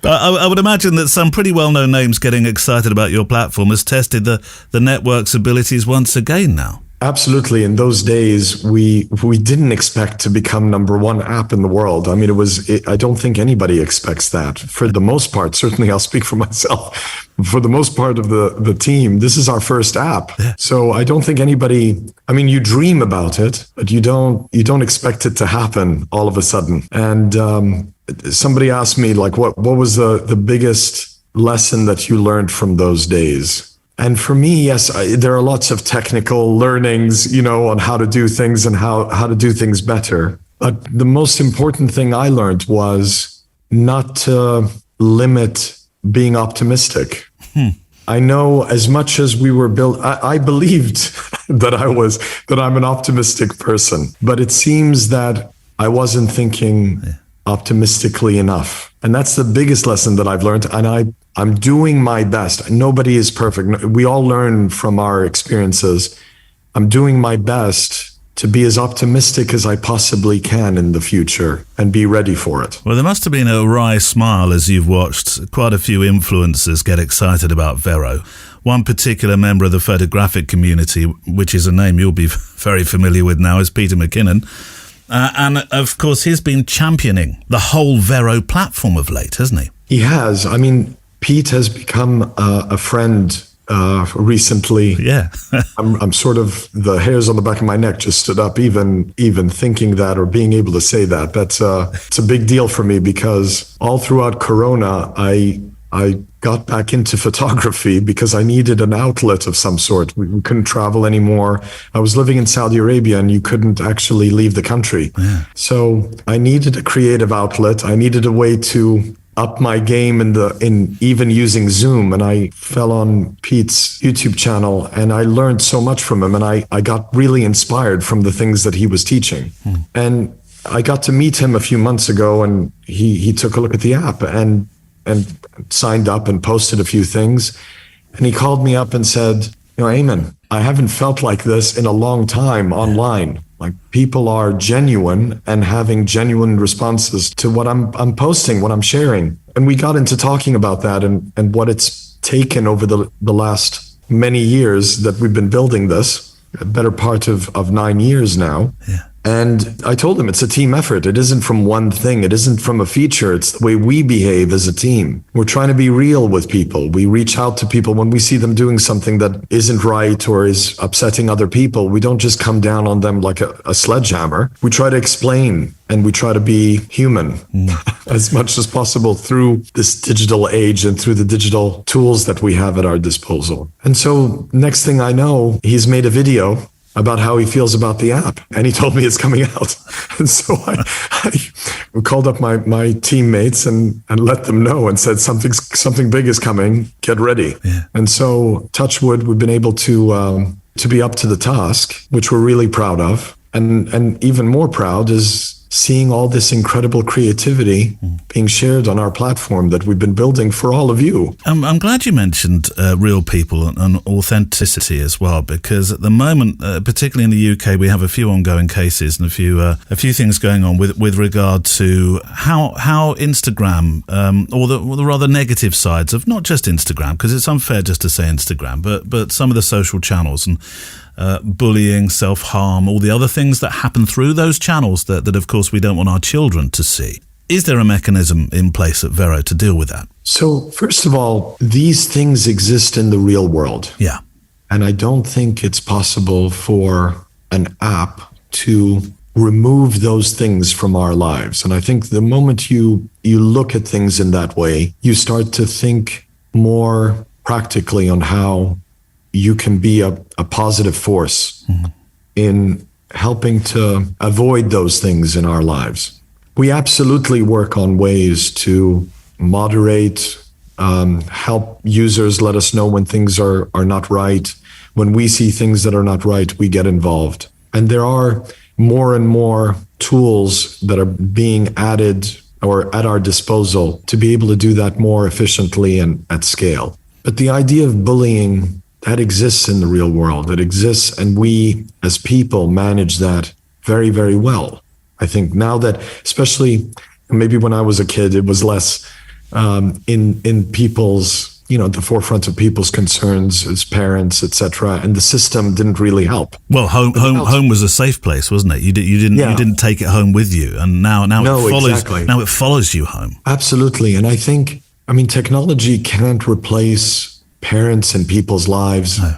S2: I would imagine that some pretty well-known names getting excited about your platform has tested the network's abilities once again now.
S3: Absolutely. In those days, we didn't expect to become #1 app in the world. I mean, I don't think anybody expects that. For the most part, certainly I'll speak for myself. For the most part of the team, this is our first app. Yeah. So I don't think anybody, I mean, you dream about it, but you don't expect it to happen all of a sudden. And somebody asked me, like, what was the biggest lesson that you learned from those days? And for me, yes, there are lots of technical learnings, on how to do things and how to do things better. But the most important thing I learned was not to limit being optimistic. I know as much as we were built, I believed that I'm an optimistic person, but it seems that I wasn't thinking optimistically enough. And that's the biggest lesson that I've learned. And I'm doing my best. Nobody is perfect. We all learn from our experiences. I'm doing my best to be as optimistic as I possibly can in the future and be ready for it.
S2: Well, there must have been a wry smile as you've watched quite a few influencers get excited about Vero. One particular member of the photographic community, which is a name you'll be very familiar with now, is Peter McKinnon. And of course, he's been championing the whole Vero platform of late, hasn't he?
S3: He has. I mean, Pete has become a friend recently.
S2: Yeah.
S3: I'm sort of, the hairs on the back of my neck just stood up, even thinking that or being able to say that. It's a big deal for me, because all throughout Corona, I got back into photography because I needed an outlet of some sort. We couldn't travel anymore. I was living in Saudi Arabia and you couldn't actually leave the country. Yeah. So I needed a creative outlet. I needed a way to up my game in even using Zoom. And I fell on Pete's YouTube channel and I learned so much from him. And I got really inspired from the things that he was teaching. And I got to meet him a few months ago, and he took a look at the app and signed up and posted a few things. And he called me up and said, Eamon, I haven't felt like this in a long time online. Like, people are genuine and having genuine responses to what I'm posting, what I'm sharing. And we got into talking about that and what it's taken over the last many years that we've been building this, a better part of 9 years now. Yeah. And I told him it's a team effort. It isn't from one thing. It isn't from a feature. It's the way we behave as a team. We're trying to be real with people. We reach out to people when we see them doing something that isn't right or is upsetting other people. We don't just come down on them like a sledgehammer. We try to explain, and we try to be human as much as possible through this digital age and through the digital tools that we have at our disposal. And so next thing I know, he's made a video about how he feels about the app, and he told me it's coming out. And so I called up my teammates and let them know and said something big is coming, get ready. Yeah. And so, touch wood, we've been able to be up to the task, which we're really proud of. And even more proud is seeing all this incredible creativity being shared on our platform that we've been building for all of you.
S2: I'm glad you mentioned real people and authenticity as well, because at the moment, particularly in the UK, we have a few ongoing cases and a few things going on with regard to how Instagram, or the rather negative sides of not just Instagram, because it's unfair just to say Instagram, but some of the social channels and bullying, self-harm, all the other things that happen through those channels that of course we don't want our children to see. Is there a mechanism in place at Vero to deal with that?
S3: So first of all, these things exist in the real world.
S2: Yeah.
S3: And I don't think it's possible for an app to remove those things from our lives. And I think the moment you look at things in that way, you start to think more practically on how you can be a positive force in helping to avoid those things in our lives. We absolutely work on ways to moderate help users, let us know when things are not right. When we see things that are not right, we get involved. And there are more and more tools that are being added or at our disposal to be able to do that more efficiently and at scale. But the idea of bullying, that exists in the real world. It exists, and we as people manage that very, very well. I think now that, especially maybe when I was a kid, it was less in people's, the forefront of people's concerns as parents, etc. And the system didn't really help.
S2: Well, home was a safe place, wasn't it? You didn't take it home with you, and now it follows.
S3: Exactly.
S2: Now it follows you home.
S3: Absolutely, and I think, technology can't replace parents and people's lives. No.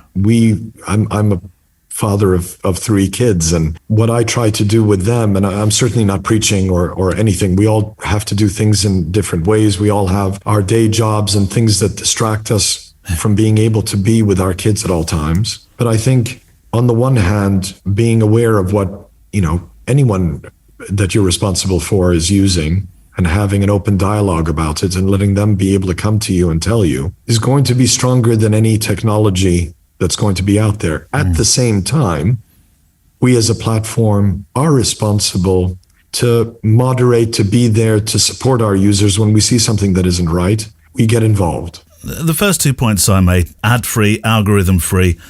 S3: I'm a father of 3 kids, and what I try to do with them, and I'm certainly not preaching or anything, we all have to do things in different ways. We all have our day jobs and things that distract us from being able to be with our kids at all times. But I think on the one hand, being aware of what, anyone that you're responsible for is using, and having an open dialogue about it and letting them be able to come to you and tell you is going to be stronger than any technology that's going to be out there. At the same time, we as a platform are responsible to moderate, to be there, to support our users. When we see something that isn't right, we get involved.
S2: The first 2 points I made, ad-free, algorithm-free,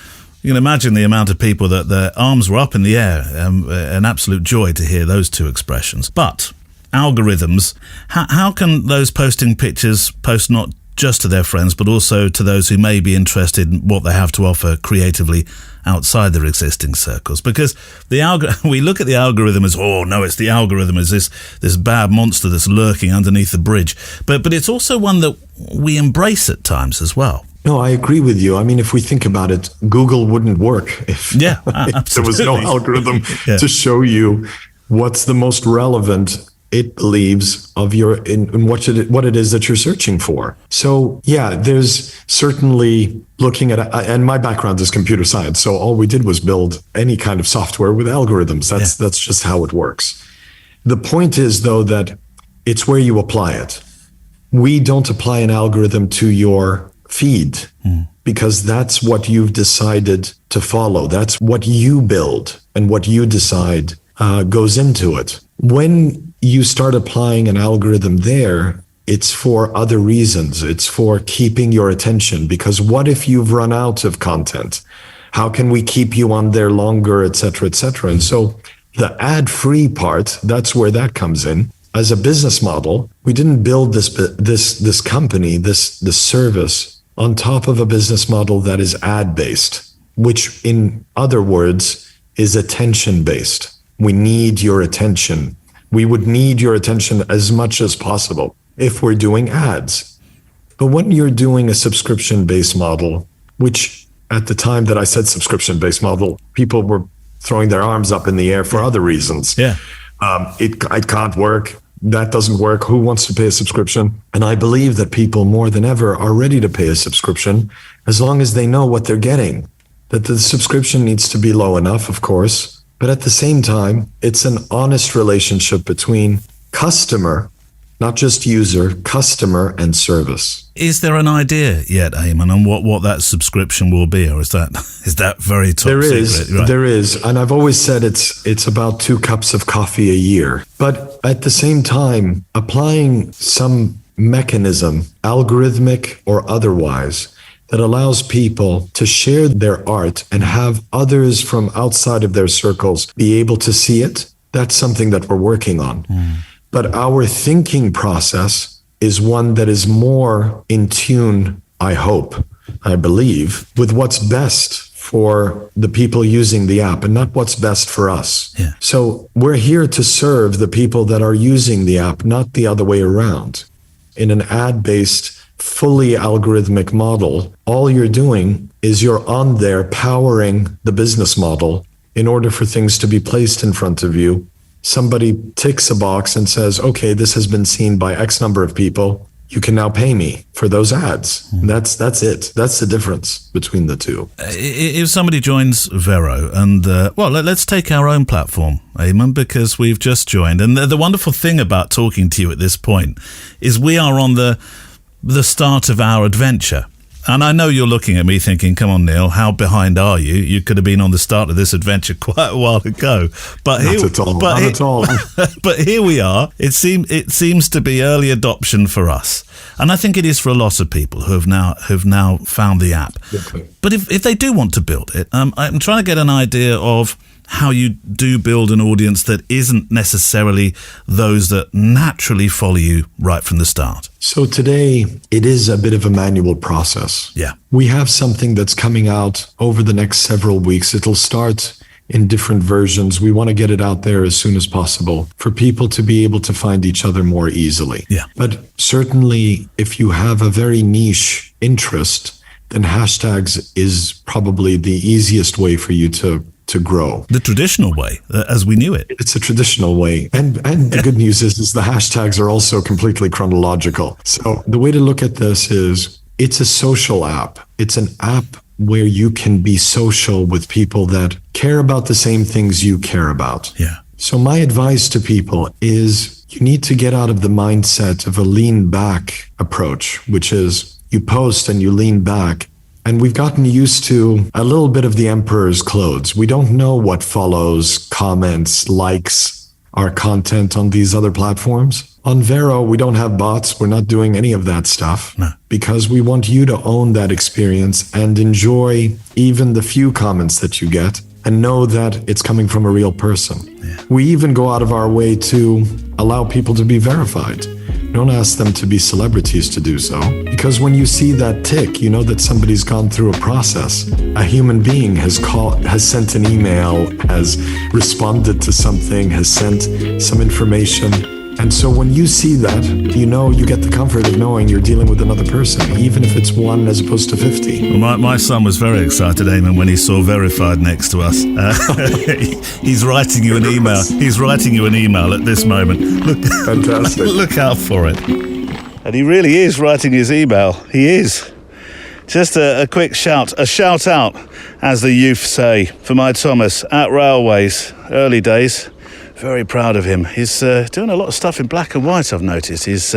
S2: you can imagine the amount of people that their arms were up in the air. An absolute joy to hear those 2 expressions. But algorithms, how can those posting pictures post not just to their friends, but also to those who may be interested in what they have to offer creatively outside their existing circles? Because we look at the algorithm as, it's the algorithm as this bad monster that's lurking underneath the bridge. But it's also one that we embrace at times as well.
S3: No, I agree with you. If we think about it, Google wouldn't work if there was no algorithm to show you what's the most relevant it believes of in what it is that you're searching for. So there's certainly looking at, and my background is computer science, so all we did was build any kind of software with algorithms. That's just how it works. The point is, though, that it's where you apply it. We don't apply an algorithm to your feed because that's what you've decided to follow. That's what you build and what you decide goes into it. When you start applying an algorithm there, it's for other reasons. It's for keeping your attention, because what if you've run out of content? How can we keep you on there longer, et cetera, et cetera? And so the ad-free part, that's where that comes in. As a business model, we didn't build this company, this service on top of a business model that is ad-based, which in other words is attention-based. We need your attention. We would need your attention as much as possible if we're doing ads. But when you're doing a subscription-based model, which at the time that I said subscription-based model, people were throwing their arms up in the air for other reasons. Yeah, it can't work. That doesn't work. Who wants to pay a subscription? And I believe that people more than ever are ready to pay a subscription as long as they know what they're getting. That the subscription needs to be low enough, of course. But at the same time, it's an honest relationship between customer, not just user, customer and service.
S2: Is there an idea yet, Eamon, on what that subscription will be, or is that very top secret? Right.
S3: There is, and I've always said it's about 2 cups of coffee a year. But at the same time, applying some mechanism, algorithmic or otherwise, that allows people to share their art and have others from outside of their circles be able to see it, that's something that we're working on. But our thinking process is one that is more in tune, I hope, I believe, with what's best for the people using the app and not what's best for us. Yeah. So we're here to serve the people that are using the app, not the other way around. In an ad-based, fully algorithmic model, all you're doing is you're on there powering the business model in order for things to be placed in front of you. Somebody ticks a box and says, okay, this has been seen by X number of people. You can now pay me for those ads. That's it. That's the difference between the two.
S2: If somebody joins Vero and, let's take our own platform, Eamon, because we've just joined. And the wonderful thing about talking to you at this point is we are on the the start of our adventure. And I know you're looking at me thinking, come on, Neil, how behind are you? You could have been on the start of this adventure quite a while ago. But
S3: Not at all.
S2: But here we are. It seems to be early adoption for us. And I think it is for a lot of people who have now found the app.
S3: Okay.
S2: But if they do want to build it, I'm trying to get an idea of how you do build an audience that isn't necessarily those that naturally follow you right from the start.
S3: So today, it is a bit of a manual process.
S2: Yeah.
S3: We have something that's coming out over the next several weeks. It'll start in different versions. We want to get it out there as soon as possible for people to be able to find each other more easily.
S2: Yeah.
S3: But certainly, if you have a very niche interest, then hashtags is probably the easiest way for you to grow.
S2: The traditional way, as we knew it.
S3: It's a traditional way. And the good news is the hashtags are also completely chronological. So the way to look at this is it's a social app. It's an app where you can be social with people that care about the same things you care about.
S2: Yeah.
S3: So my advice to people is you need to get out of the mindset of a lean back approach, which is you post and you lean back. And we've gotten used to a little bit of the emperor's clothes. We don't know what follows, comments, likes our content on these other platforms. On Vero, we don't have bots. We're not doing any of that stuff.
S2: No.
S3: Because we want you to own that experience and enjoy even the few comments that you get and know that it's coming from a real person.
S2: Yeah.
S3: We even go out of our way to allow people to be verified. Don't ask them to be celebrities to do so, because when you see that tick, you know that somebody's gone through a process. A human being has sent an email, has responded to something, has sent some information. And so when you see that, you know, you get the comfort of knowing you're dealing with another person, even if it's one as opposed to 50.
S2: Well, my son was very excited, Eamon, when he saw verified next to us. He's writing you an email. He's writing you an email at this moment. Look,
S3: Fantastic.
S2: Look out for it. And he really is writing his email. He is. Just a quick shout out, as the youth say, for my Thomas at Railways, early days. Very proud of him. He's doing a lot of stuff in black and white, I've noticed. He's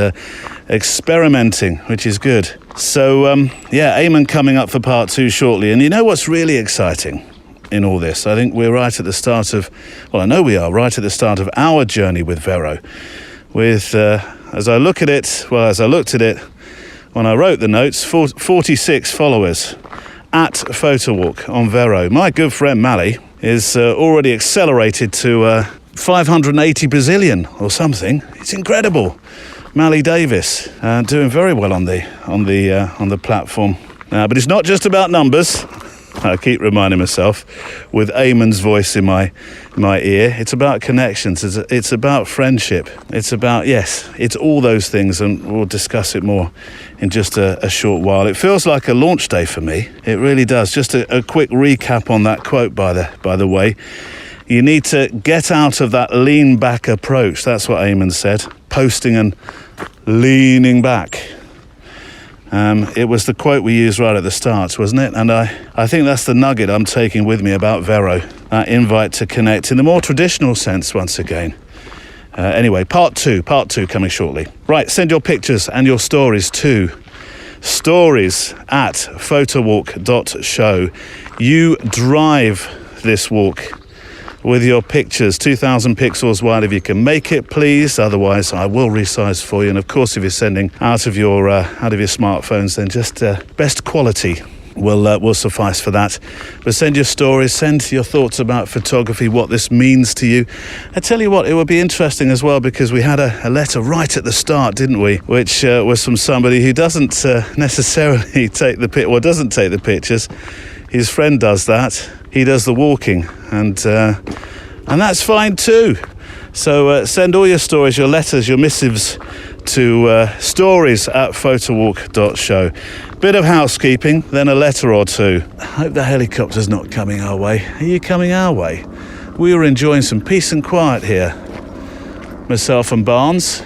S2: experimenting, which is good. So, Eamon coming up for part 2 shortly. And you know what's really exciting in all this? I think we're right at the start of, I know we are right at the start of our journey with Vero. With, as I looked at it, when I wrote the notes, 46 followers at Photowalk on Vero. My good friend Mally is already accelerated to 580 Brazilian or something. It's incredible. Mally Davis doing very well on the platform. But it's not just about numbers. I keep reminding myself with Eamon's voice in my ear. It's about connections. It's about friendship. It's all those things, and we'll discuss it more in just a short while. It feels like a launch day for me. It really does. Just a quick recap on that quote, by the way. You need to get out of that lean back approach. That's what Eamon said. Posting and leaning back. It was the quote we used right at the start, wasn't it? And I think that's the nugget I'm taking with me about Vero. That invite to connect in the more traditional sense once again. Anyway, part two coming shortly. Right, send your pictures and your stories to stories@photowalk.show. You drive this walk with your pictures, 2,000 pixels wide if you can make it, please. Otherwise, I will resize for you. And of course, if you're sending out of your smartphones, then just best quality will suffice for that. But send your stories, send your thoughts about photography, what this means to you. I tell you what, it would be interesting as well, because we had a letter right at the start, didn't we? Which was from somebody who doesn't necessarily take the pictures. His friend does that. He does the walking, and that's fine too. So send all your stories, your letters, your missives to stories@photowalk.show. Bit of housekeeping, then a letter or two. I hope the helicopter's not coming our way. Are you coming our way? We were enjoying some peace and quiet here, myself and Barnes.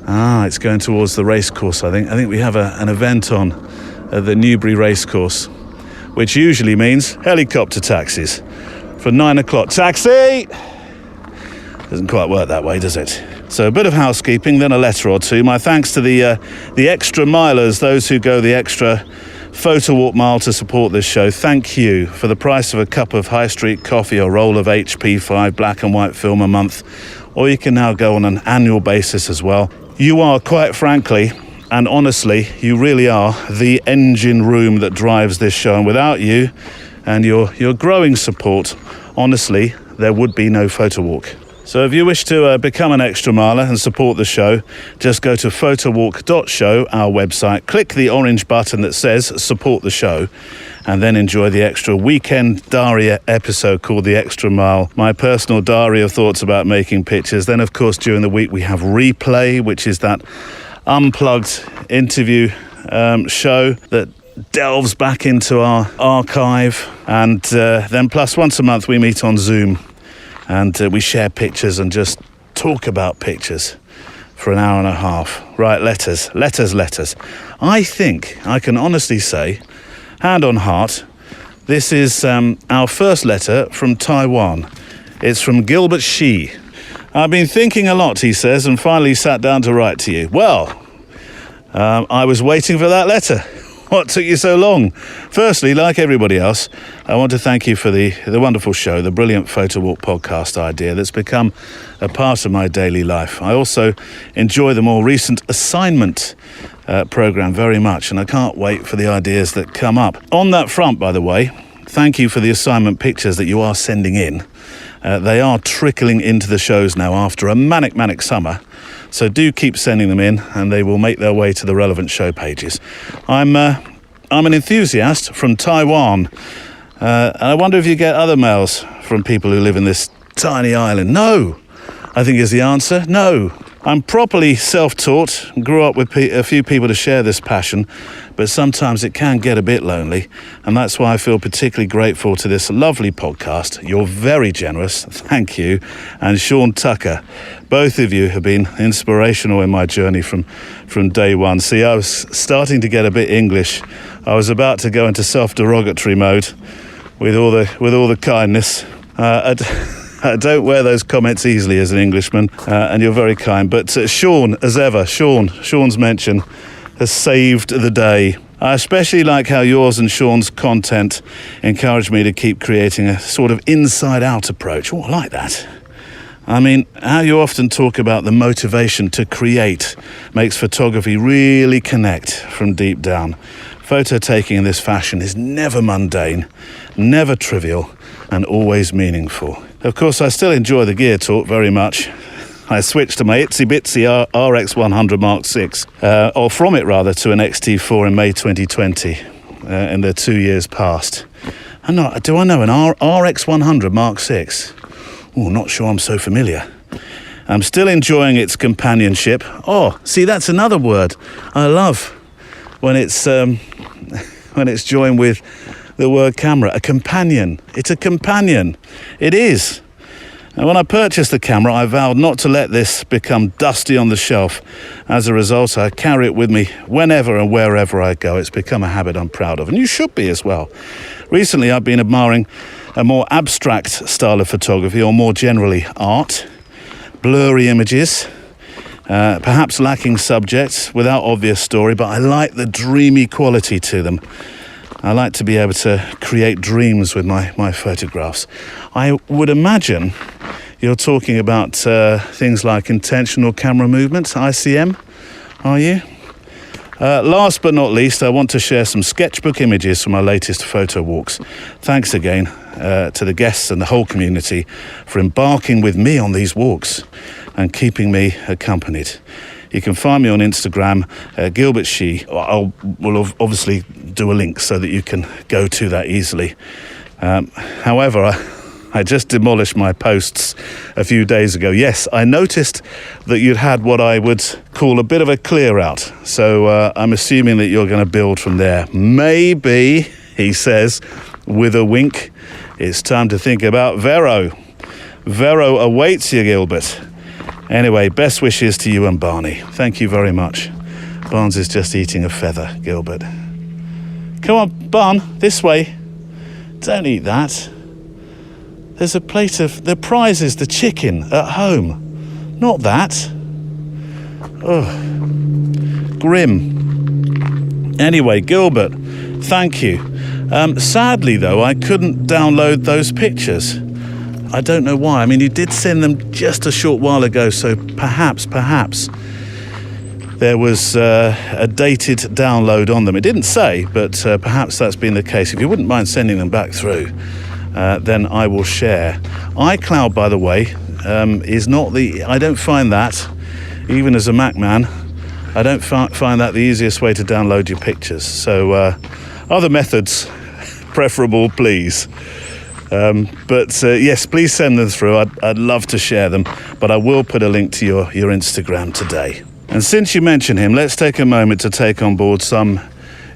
S2: It's going towards the racecourse, I think. I think we have an event on at the Newbury Racecourse, which usually means helicopter taxis for 9 o'clock. Taxi! Doesn't quite work that way, does it? So a bit of housekeeping, then a letter or two. My thanks to the extra milers, those who go the extra Photowalk mile to support this show. Thank you. For the price of a cup of high street coffee or roll of HP5 black and white film a month, or you can now go on an annual basis as well. You are, quite frankly and honestly, you really are the engine room that drives this show, and without you and your growing support, honestly, there would be no Photowalk. So if you wish to become an extra miler and support the show, just go to photowalk.show, our website, click the orange button that says support the show, and then enjoy the extra weekend diary episode called The Extra Mile, my personal diary of thoughts about making pictures. Then, of course, during the week we have Replay, which is that unplugged interview show that delves back into our archive. And then plus once a month we meet on Zoom. And we share pictures and just talk about pictures for an hour and a half. Right, letters. I think I can honestly say, hand on heart, this is our first letter from Taiwan. It's from Gilbert Shi. I've been thinking a lot, he says, and finally sat down to write to you. Well, I was waiting for that letter. What took you so long? Firstly, like everybody else, I want to thank you for the wonderful show, the brilliant Photowalk podcast idea that's become a part of my daily life. I also enjoy the more recent assignment program very much, and I can't wait for the ideas that come up. On that front, by the way, thank you for the assignment pictures that you are sending in. They are trickling into the shows now after a manic summer. So do keep sending them in, and they will make their way to the relevant show pages. I'm an enthusiast from Taiwan, and I wonder if you get other mails from people who live in this tiny island. No, I think is the answer. No. I'm properly self-taught, grew up with a few people to share this passion, but sometimes it can get a bit lonely, and that's why I feel particularly grateful to this lovely podcast. You're very generous, thank you, and Sean Tucker. Both of you have been inspirational in my journey from day one. See, I was starting to get a bit English. I was about to go into self-derogatory mode with all the kindness. I don't wear those comments easily as an Englishman, and you're very kind. But Sean, as ever, Sean's mention has saved the day. I especially like how yours and Sean's content encouraged me to keep creating a sort of inside-out approach. Oh, I like that. I mean, how you often talk about the motivation to create makes photography really connect from deep down. Photo taking in this fashion is never mundane, never trivial, and always meaningful. Of course, I still enjoy the gear talk very much. I switched to my itsy bitsy RX100 Mark VI, or from it rather, to an XT4 in May 2020, in the 2 years past. Do I know an RX100 Mark VI? Oh, not sure I'm so familiar. I'm still enjoying its companionship. Oh, see, that's another word I love when it's joined with the word camera. A companion. It's a companion. It is. And when I purchased the camera, I vowed not to let this become dusty on the shelf. As a result, I carry it with me whenever and wherever I go. It's become a habit I'm proud of, and you should be as well. Recently, I've been admiring a more abstract style of photography, or more generally, art. Blurry images, perhaps lacking subjects, without obvious story, but I like the dreamy quality to them. I like to be able to create dreams with my photographs. I would imagine you're talking about things like intentional camera movements, ICM, are you? Last but not least, I want to share some sketchbook images from my latest photo walks. Thanks again to the guests and the whole community for embarking with me on these walks and keeping me accompanied. You can find me on Instagram, Gilbert Shi. We'll obviously do a link so that you can go to that easily. However, I just demolished my posts a few days ago. Yes, I noticed that you'd had what I would call a bit of a clear out. So I'm assuming that you're going to build from there. Maybe, he says, with a wink, it's time to think about Vero. Vero awaits you, Gilbert. Anyway, best wishes to you and Barney. Thank you very much. Barnes is just eating a feather, Gilbert. Come on, Barn, this way. Don't eat that. There's a plate of... The prize is the chicken at home. Not that. Grim. Anyway, Gilbert, thank you. Sadly, though, I couldn't download those pictures. I don't know why. I mean, you did send them just a short while ago, so perhaps there was a dated download on them. It didn't say, but perhaps that's been the case. If you wouldn't mind sending them back through, then I will share. iCloud, by the way, is not the... I don't find that, even as a Mac man, I don't find that the easiest way to download your pictures. So other methods preferable, please. But yes, please send them through. I'd love to share them, but I will put a link to your Instagram today. And since you mention him, let's take a moment to take on board some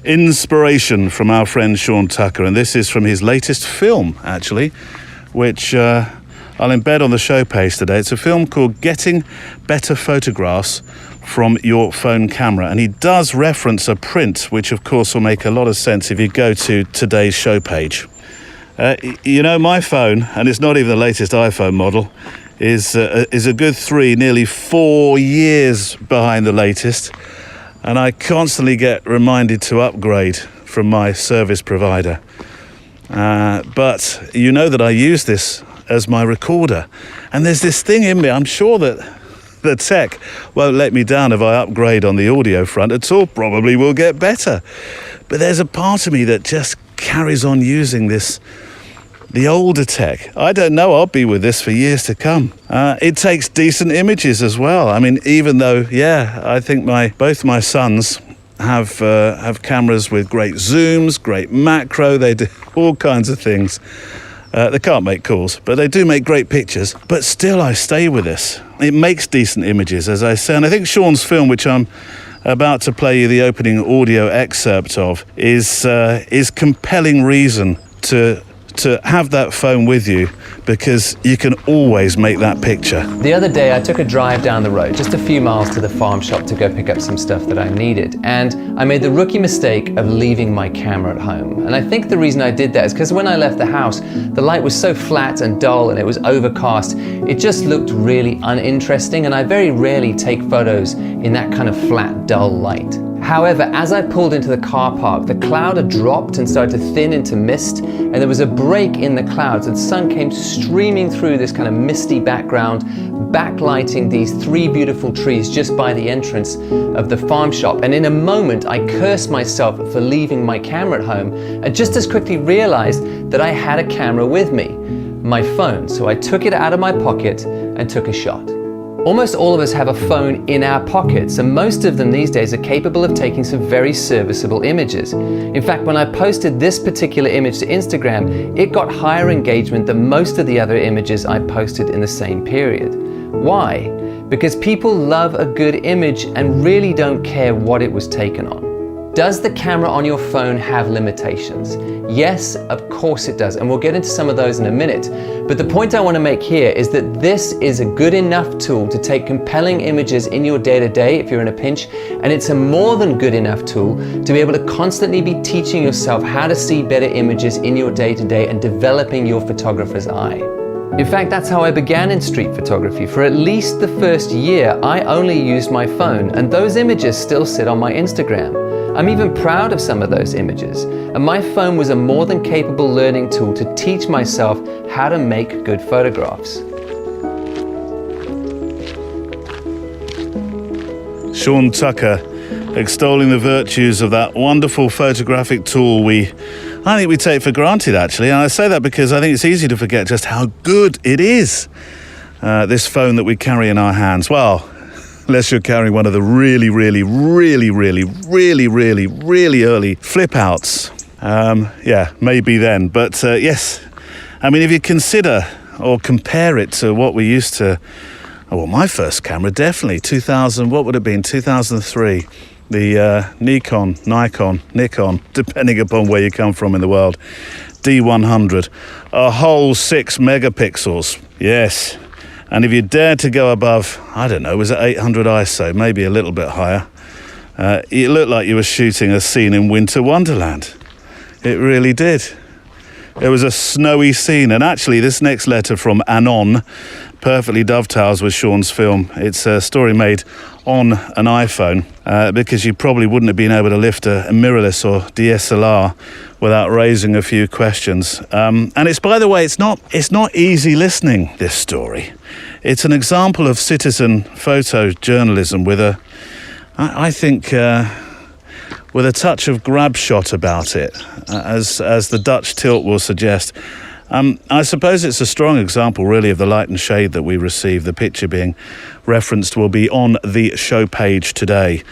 S2: inspiration from our friend Sean Tucker. And this is from his latest film, actually, which I'll embed on the show page today. It's a film called Getting Better Photographs from Your Phone Camera. And he does reference a print, which of course will make a lot of sense if you go to today's show page. You know, my phone, and it's not even the latest iPhone model, is a good 3, nearly 4 years behind the latest, and I constantly get reminded to upgrade from my service provider. But you know that I use this as my recorder, and there's this thing in me. I'm sure that the tech won't let me down if I upgrade on the audio front at all. Probably will get better, but there's a part of me that just carries on using the older tech. I don't know, I'll be with this for years to come. It takes decent images as well. I mean, even though, I think both my sons have cameras with great zooms, great macro, they do all kinds of things. They can't make calls, but they do make great pictures. But still, I stay with this. It makes decent images, as I say. And I think Sean's film, which I'm about to play you the opening audio excerpt of, is compelling reason to have that phone with you, because you can always make that picture.
S6: The other day I took a drive down the road, just a few miles to the farm shop to go pick up some stuff that I needed, and I made the rookie mistake of leaving my camera at home. And I think the reason I did that is because when I left the house, the light was so flat and dull and it was overcast, it just looked really uninteresting, and I very rarely take photos in that kind of flat, dull light. However, as I pulled into the car park, the cloud had dropped and started to thin into mist, and there was a break in the clouds, and the sun came streaming through this kind of misty background, backlighting these 3 beautiful trees just by the entrance of the farm shop. And in a moment, I cursed myself for leaving my camera at home, and just as quickly realized that I had a camera with me, my phone. So I took it out of my pocket and took a shot. Almost all of us have a phone in our pockets, and most of them these days are capable of taking some very serviceable images. In fact, when I posted this particular image to Instagram, it got higher engagement than most of the other images I posted in the same period. Why? Because people love a good image and really don't care what it was taken on. Does the camera on your phone have limitations? Yes, of course it does, and we'll get into some of those in a minute. But the point I want to make here is that this is a good enough tool to take compelling images in your day-to-day if you're in a pinch, and it's a more than good enough tool to be able to constantly be teaching yourself how to see better images in your day-to-day and developing your photographer's eye. In fact, that's how I began in street photography. For at least the first year, I only used my phone, and those images still sit on my Instagram. I'm even proud of some of those images, and my phone was a more than capable learning tool to teach myself how to make good photographs.
S2: Sean Tucker extolling the virtues of that wonderful photographic tool I think we take for granted, actually. And I say that because I think it's easy to forget just how good it is, this phone that we carry in our hands. Well, unless you're carrying one of the really early flip outs. Maybe then. But yes, I mean, if you consider or compare it to what we used to, my first camera, definitely 2000, what would it have been, 2003? The Nikon, depending upon where you come from in the world, D100, a whole 6 megapixels, yes. And if you dared to go above, I don't know, was it 800 ISO, maybe a little bit higher, it looked like you were shooting a scene in Winter Wonderland. It really did. It was a snowy scene. And actually, this next letter from Anon perfectly dovetails with Sean's film. It's a story made on an iPhone because you probably wouldn't have been able to lift a mirrorless or DSLR without raising a few questions. And it's, by the way, it's not easy listening, this story. It's an example of citizen photojournalism with I think, with a touch of grab shot about it, as the Dutch tilt will suggest. I suppose it's a strong example, really, of the light and shade that we receive. The picture being referenced will be on the show page today.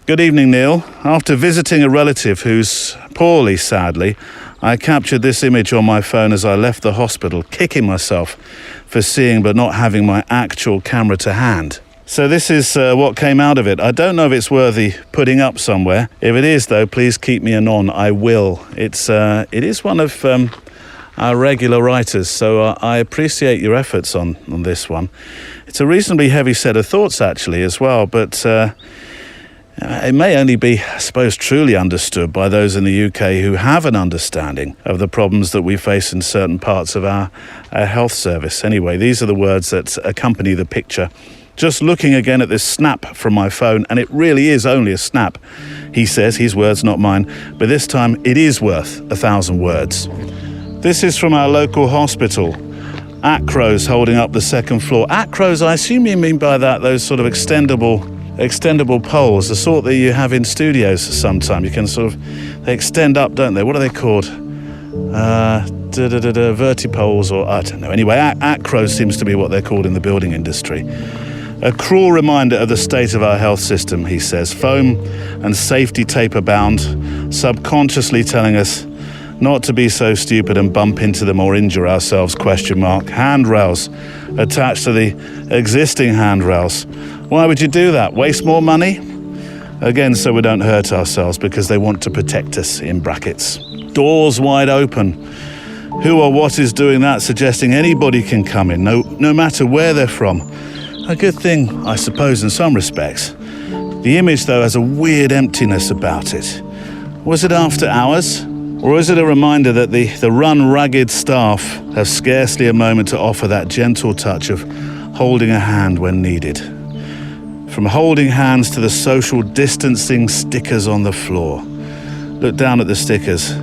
S2: Good evening, Neil. After visiting a relative who's poorly, sadly, I captured this image on my phone as I left the hospital, kicking myself for seeing but not having my actual camera to hand. So this is what came out of it. I don't know if it's worthy putting up somewhere. If it is, though, please keep me anon. I will. It is one of our regular writers, so I appreciate your efforts on this one. It's a reasonably heavy set of thoughts, actually, as well, but it may only be, I suppose, truly understood by those in the UK who have an understanding of the problems that we face in certain parts of our health service. Anyway, these are the words that accompany the picture. Just looking again at this snap from my phone, and it really is only a snap, he says, his words, not mine, but this time it is worth 1,000 words. This is from our local hospital. Acros holding up the second floor. Acros, I assume you mean by that those sort of extendable poles, the sort that you have in studios sometimes. You can sort of, they extend up, don't they? What are they called? Vertipoles, or I don't know. Anyway, acros seems to be what they're called in the building industry. A cruel reminder of the state of our health system, he says. Foam and safety tape abound, subconsciously telling us not to be so stupid and bump into them or injure ourselves, ? Handrails attached to the existing handrails. Why would you do that? Waste more money? Again, so we don't hurt ourselves, because they want to protect us, in brackets. Doors wide open. Who or what is doing that, suggesting anybody can come in, no matter where they're from. A good thing, I suppose, in some respects. The image, though, has a weird emptiness about it. Was it after hours? Or is it a reminder that the run-ragged staff have scarcely a moment to offer that gentle touch of holding a hand when needed? From holding hands to the social distancing stickers on the floor. Look down at the stickers.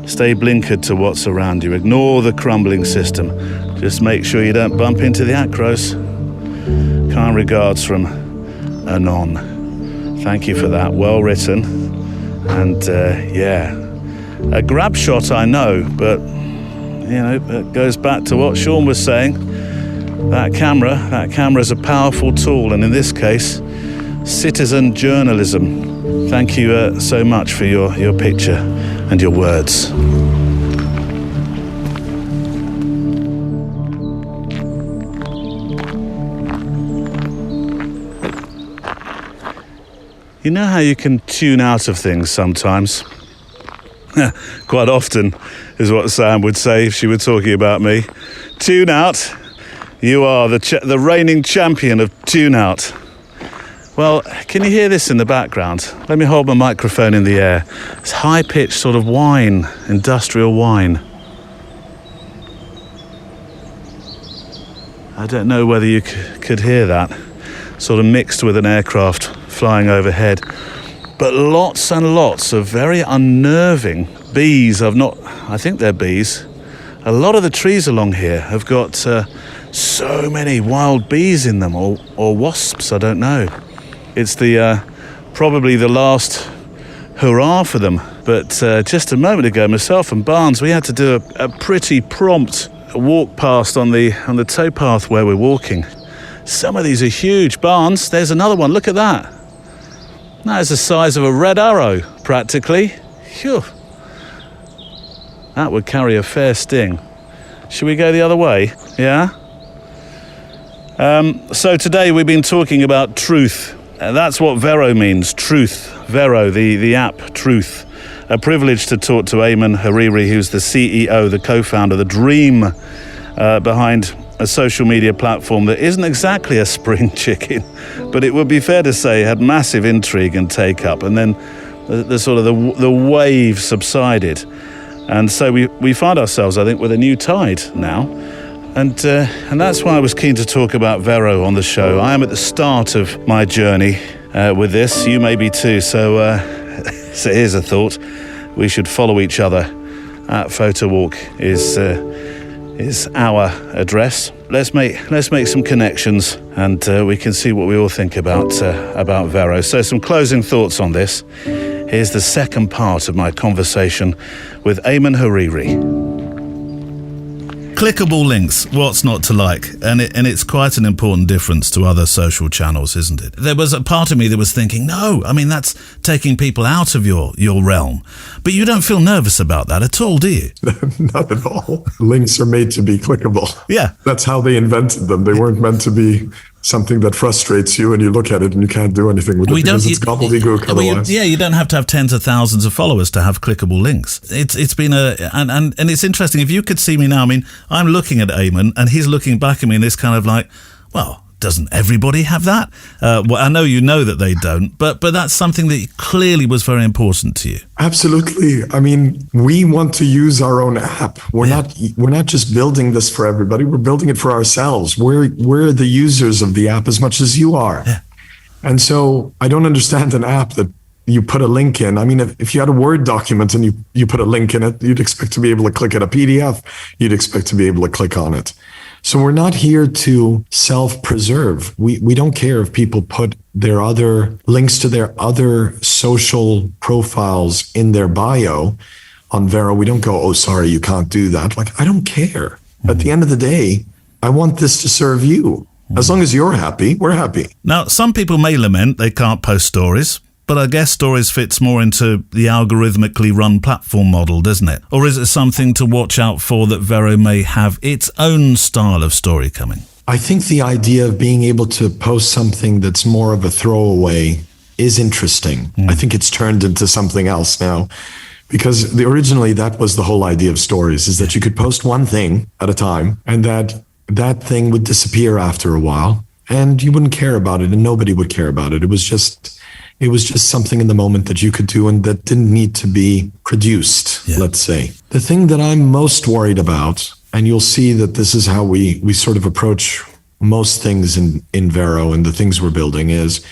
S2: Stay blinkered to what's around you. Ignore the crumbling system. Just make sure you don't bump into the acros. Kind regards from Anon. Thank you for that. Well written. And a grab shot, I know, but it goes back to what Sean was saying. That camera is a powerful tool, and in this case, citizen journalism. Thank you so much for your picture and your words. You know how you can tune out of things sometimes? Quite often, is what Sam would say if she were talking about me. Tune out. You are the reigning champion of tune out. Well, can you hear this in the background? Let me hold my microphone in the air. It's high-pitched sort of whine, industrial whine. I don't know whether you could hear that, sort of mixed with an aircraft flying overhead. But lots and lots of very unnerving bees. I think they're bees. A lot of the trees along here have got so many wild bees in them, or wasps, I don't know. It's probably the last hurrah for them. But just a moment ago, myself and Barnes, we had to do a pretty prompt walk past on the towpath where we're walking. Some of these are huge. Barnes, there's another one. Look at that. That is the size of a red arrow, practically. Phew. That would carry a fair sting. Should we go the other way? Yeah? So today we've been talking about truth. That's what Vero means, truth. Vero, the app, Truth. A privilege to talk to Ayman Hariri, who's the CEO, the co-founder, the dream behind a social media platform that isn't exactly a spring chicken, but it would be fair to say had massive intrigue and take-up, and then the wave subsided. And so we find ourselves, I think, with a new tide now. And that's why I was keen to talk about Vero on the show. I am at the start of my journey with this. You may be too. So here's a thought. We should follow each other. At Photowalk is our address. Let's make some connections, and we can see what we all think about Vero. So some closing thoughts on this. Here's the second part of my conversation with Ayman Hariri. Clickable links, what's not to like? And it's quite an important difference to other social channels, isn't it? There was a part of me that was thinking, no, I mean, that's taking people out of your realm. But you don't feel nervous about that at all, do you?
S3: Not at all. Links are made to be clickable.
S2: Yeah.
S3: That's how they invented them. They weren't meant to be something that frustrates you and you look at it and you can't do anything with it because it's gobbledygook otherwise.
S2: You don't have to have tens of thousands of followers to have clickable links. It's been and it's interesting. If you could see me now, I mean, I'm looking at Ayman and he's looking back at me and this kind of like, well, doesn't everybody have that? Well, I know you know that they don't, but that's something that clearly was very important to you.
S3: Absolutely. I mean, we want to use our own app. We're not just building this for everybody. We're building it for ourselves. We're the users of the app as much as you are. Yeah. And so I don't understand an app that you put a link in. I mean, if you had a Word document and you put a link in it, you'd expect to be able to click it. A PDF, you'd expect to be able to click on it. So we're not here to self-preserve. We don't care if people put their other links to their other social profiles in their bio on Vero. We don't go, oh, sorry, you can't do that. Like, I don't care. At the end of the day, I want this to serve you. As long as you're happy, we're happy.
S2: Now, some people may lament they can't post stories. But I guess stories fits more into the algorithmically run platform model, doesn't it? Or is it something to watch out for that Vero may have its own style of story coming?
S3: I think the idea of being able to post something that's more of a throwaway is interesting. I think it's turned into something else now. Because originally that was the whole idea of stories, is that you could post one thing at a time and that thing would disappear after a while and you wouldn't care about it and nobody would care about it. It was just something in the moment that you could do and that didn't need to be produced, let's say. The thing that I'm most worried about, and you'll see that this is how we sort of approach most things in Vero and the things we're building, is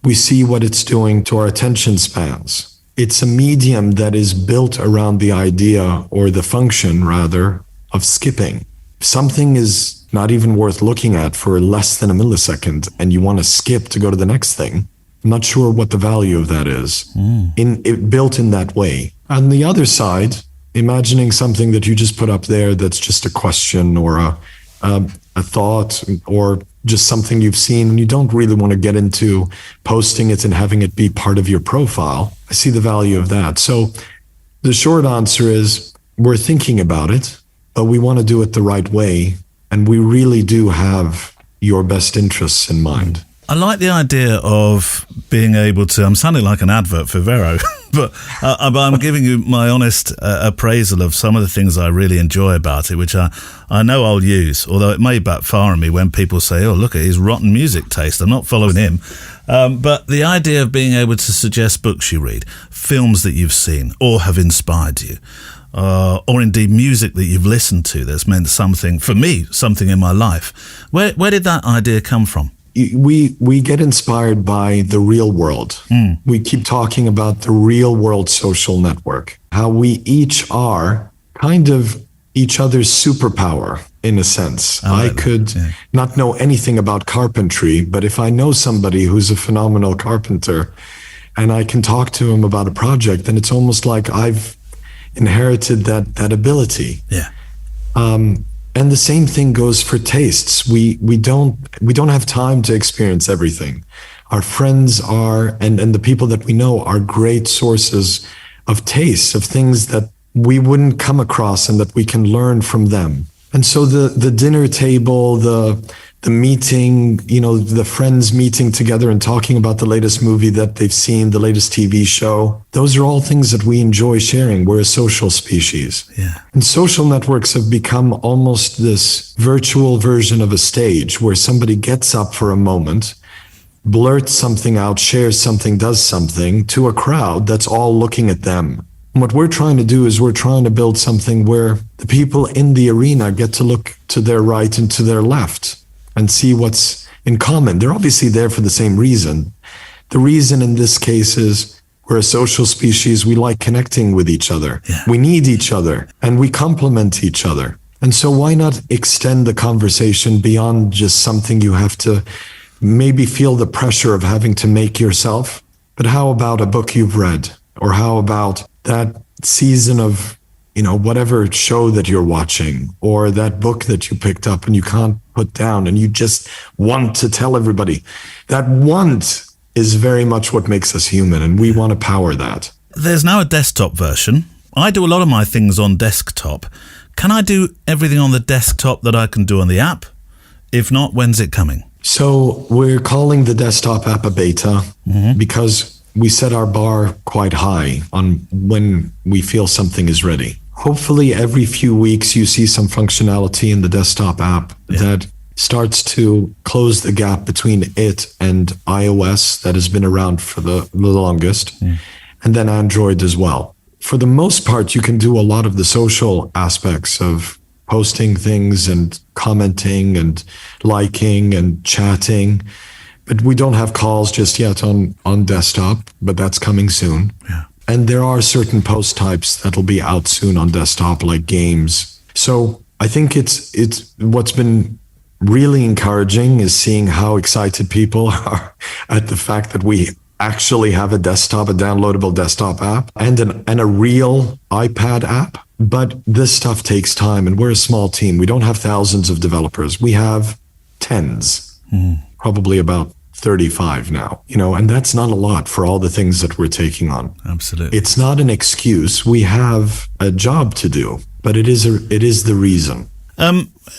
S3: we see what it's doing to our attention spans. It's a medium that is built around the idea, or the function rather, of skipping. Something is not even worth looking at for less than a millisecond and you want to skip to go to the next thing. I'm not sure what the value of that is built in that way. On the other side, imagining something that you just put up there that's just a question or a thought or just something you've seen and you don't really want to get into posting it and having it be part of your profile. I see the value of that. So the short answer is we're thinking about it, but we want to do it the right way. And we really do have your best interests in mind.
S2: I like the idea of being able to, I'm sounding like an advert for Vero, but I'm giving you my honest appraisal of some of the things I really enjoy about it, which I know I'll use, although it may backfire on me when people say, oh, look at his rotten music taste. I'm not following him. But the idea of being able to suggest books you read, films that you've seen or have inspired you, or indeed music that you've listened to that's meant something, for me, something in my life. Where did that idea come from?
S3: We get inspired by the real world. We keep talking about the real world social network, how we each are kind of each other's superpower in a sense. I could not know anything about carpentry, but if I know somebody who's a phenomenal carpenter and I can talk to him about a project, then it's almost like I've inherited that ability.
S2: Yeah.
S3: And the same thing goes for tastes. We don't have time to experience everything. Our friends are, and the people that we know are great sources of tastes, of things that we wouldn't come across and that we can learn from them. And so the dinner table, the meeting, the friends meeting together and talking about the latest movie that they've seen, the latest TV show, those are all things that we enjoy sharing. We're a social species.
S2: Yeah.
S3: And social networks have become almost this virtual version of a stage where somebody gets up for a moment, blurts something out, shares something, does something to a crowd that's all looking at them. And what we're trying to do is we're trying to build something where the people in the arena get to look to their right and to their left and see what's in common. They're obviously there for the same reason. The reason in this case is we're a social species. We like connecting with each other.
S2: Yeah.
S3: We need each other and we complement each other. And so why not extend the conversation beyond just something you have to maybe feel the pressure of having to make yourself? But how about a book you've read? Or how about that season of, whatever show that you're watching, or that book that you picked up and you can't put down and you just want to tell everybody? That want is very much what makes us human, and we want to power that.
S2: There's now a desktop version. I do a lot of my things on desktop. Can I do everything on the desktop that I can do on the app? If not, when's it coming?
S3: So we're calling the desktop app a beta because we set our bar quite high on when we feel something is ready. Hopefully every few weeks you see some functionality in the desktop app that starts to close the gap between it and iOS that has been around for the longest, and then Android as well. For the most part, you can do a lot of the social aspects of posting things and commenting and liking and chatting. But we don't have calls just yet on desktop, but that's coming soon.
S2: Yeah.
S3: And there are certain post types that'll be out soon on desktop, like games. So I think it's what's been really encouraging is seeing how excited people are at the fact that we actually have a downloadable desktop app and a real iPad app. But this stuff takes time, and we're a small team. We don't have thousands of developers. We have tens, probably about 35 now, and that's not a lot for all the things that we're taking on.
S2: Absolutely.
S3: It's not an excuse. We have a job to do, but it is the reason.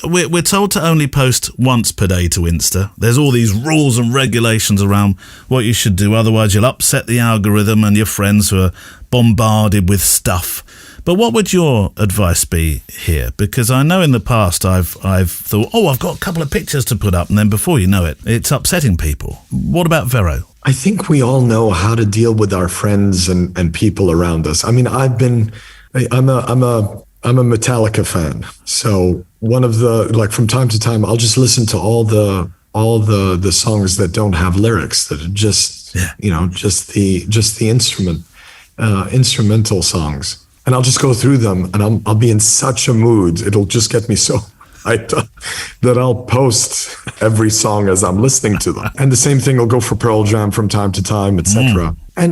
S2: We're told to only post once per day to Insta. There's all these rules and regulations around what you should do, otherwise you'll upset the algorithm and your friends who are bombarded with stuff. But what would your advice be here? Because I know in the past I've thought, I've got a couple of pictures to put up, and then before you know it, it's upsetting people. What about Vero?
S3: I think we all know how to deal with our friends and people around us. I mean, I'm a Metallica fan. So one of the, from time to time, I'll just listen to all the songs that don't have lyrics, that are just, just the instrumental songs. And I'll just go through them and I'll be in such a mood. It'll just get me so hyped up that I'll post every song as I'm listening to them. And the same thing will go for Pearl Jam from time to time, etc. I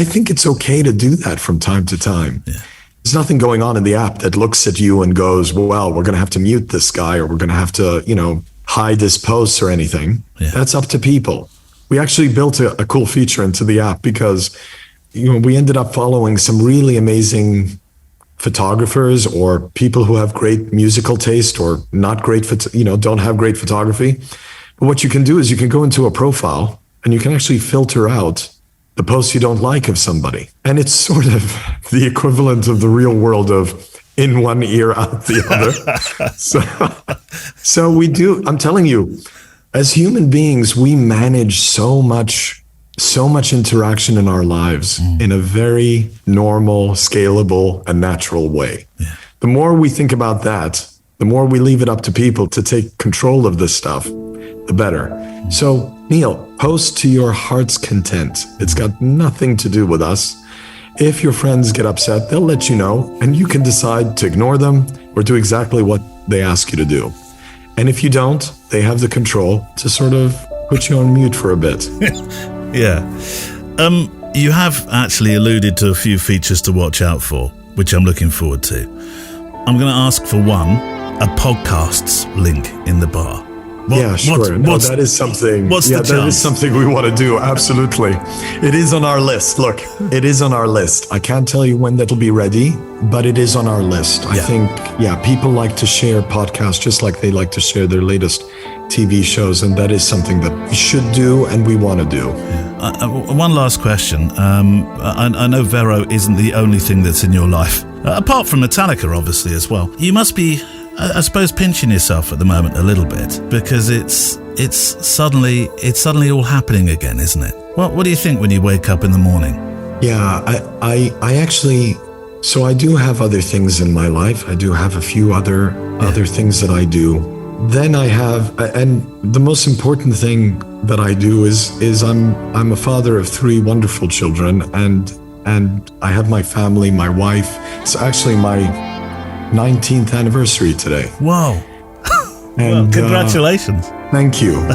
S3: think it's okay to do that from time to time. Yeah. There's nothing going on in the app that looks at you and goes, well, we're going to have to mute this guy, or we're going to have to, hide his posts or anything. Yeah. That's up to people. We actually built a cool feature into the app because we ended up following some really amazing photographers or people who have great musical taste or not great, don't have great photography. But what you can do is you can go into a profile and you can actually filter out the posts you don't like of somebody. And it's sort of the equivalent of the real world of in one ear, out the other. So we do, I'm telling you, as human beings, we manage so much interaction in our lives in a very normal, scalable, and natural way. Yeah. The more we think about that, the more we leave it up to people to take control of this stuff, the better. So, Neil, post to your heart's content. It's got nothing to do with us. If your friends get upset, they'll let you know, and you can decide to ignore them or do exactly what they ask you to do. And if you don't, they have the control to sort of put you on mute for a bit.
S2: Yeah. You have actually alluded to a few features to watch out for, which I'm looking forward to. I'm going to ask for one, a podcasts link in the bar.
S3: Sure. That is something. That is something we want to do. Absolutely. It is on our list. Look, it is on our list. I can't tell you when that'll be ready, but it is on our list. I think, people like to share podcasts just like they like to share their latest TV shows, and that is something that we should do and we want to do.
S2: One last question. I know Vero isn't the only thing that's in your life, apart from Metallica, obviously, as well. You must be, I suppose, pinching yourself at the moment a little bit because it's suddenly all happening again, isn't it? What do you think when you wake up in the morning?
S3: Yeah, I actually, so I do have other things in my life. I do have a few other things that I do. Then I have, and the most important thing that I do is I'm a father of 3 wonderful children, and I have my family, my wife. It's actually my 19th anniversary today.
S2: Whoa.
S3: And
S2: well, congratulations.
S3: Thank you.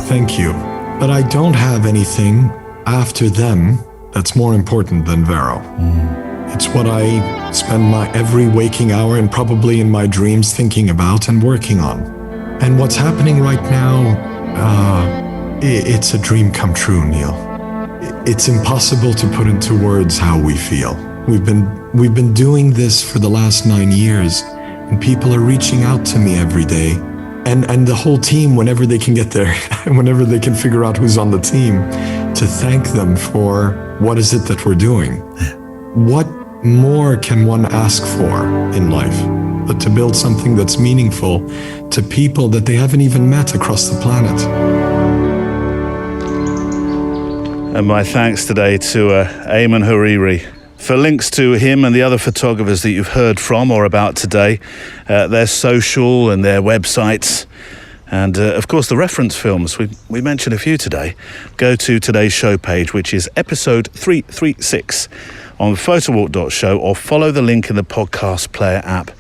S3: But I don't have anything after them that's more important than Vero. It's what I spend my every waking hour and probably in my dreams thinking about and working on. And what's happening right now, it's a dream come true, Neil. It's impossible to put into words how we feel. We've been doing this for the last 9 years, and people are reaching out to me every day. And the whole team, whenever they can get there, whenever they can figure out who's on the team, to thank them for what is it that we're doing. What more can one ask for in life but to build something that's meaningful to people that they haven't even met across the planet?
S2: And my thanks today to Ayman Hariri. For links to him and the other photographers that you've heard from or about today, their social and their websites, and of course the reference films, we mentioned a few today, go to today's show page, which is episode 336 on photowalk.show, or follow the link in the podcast player app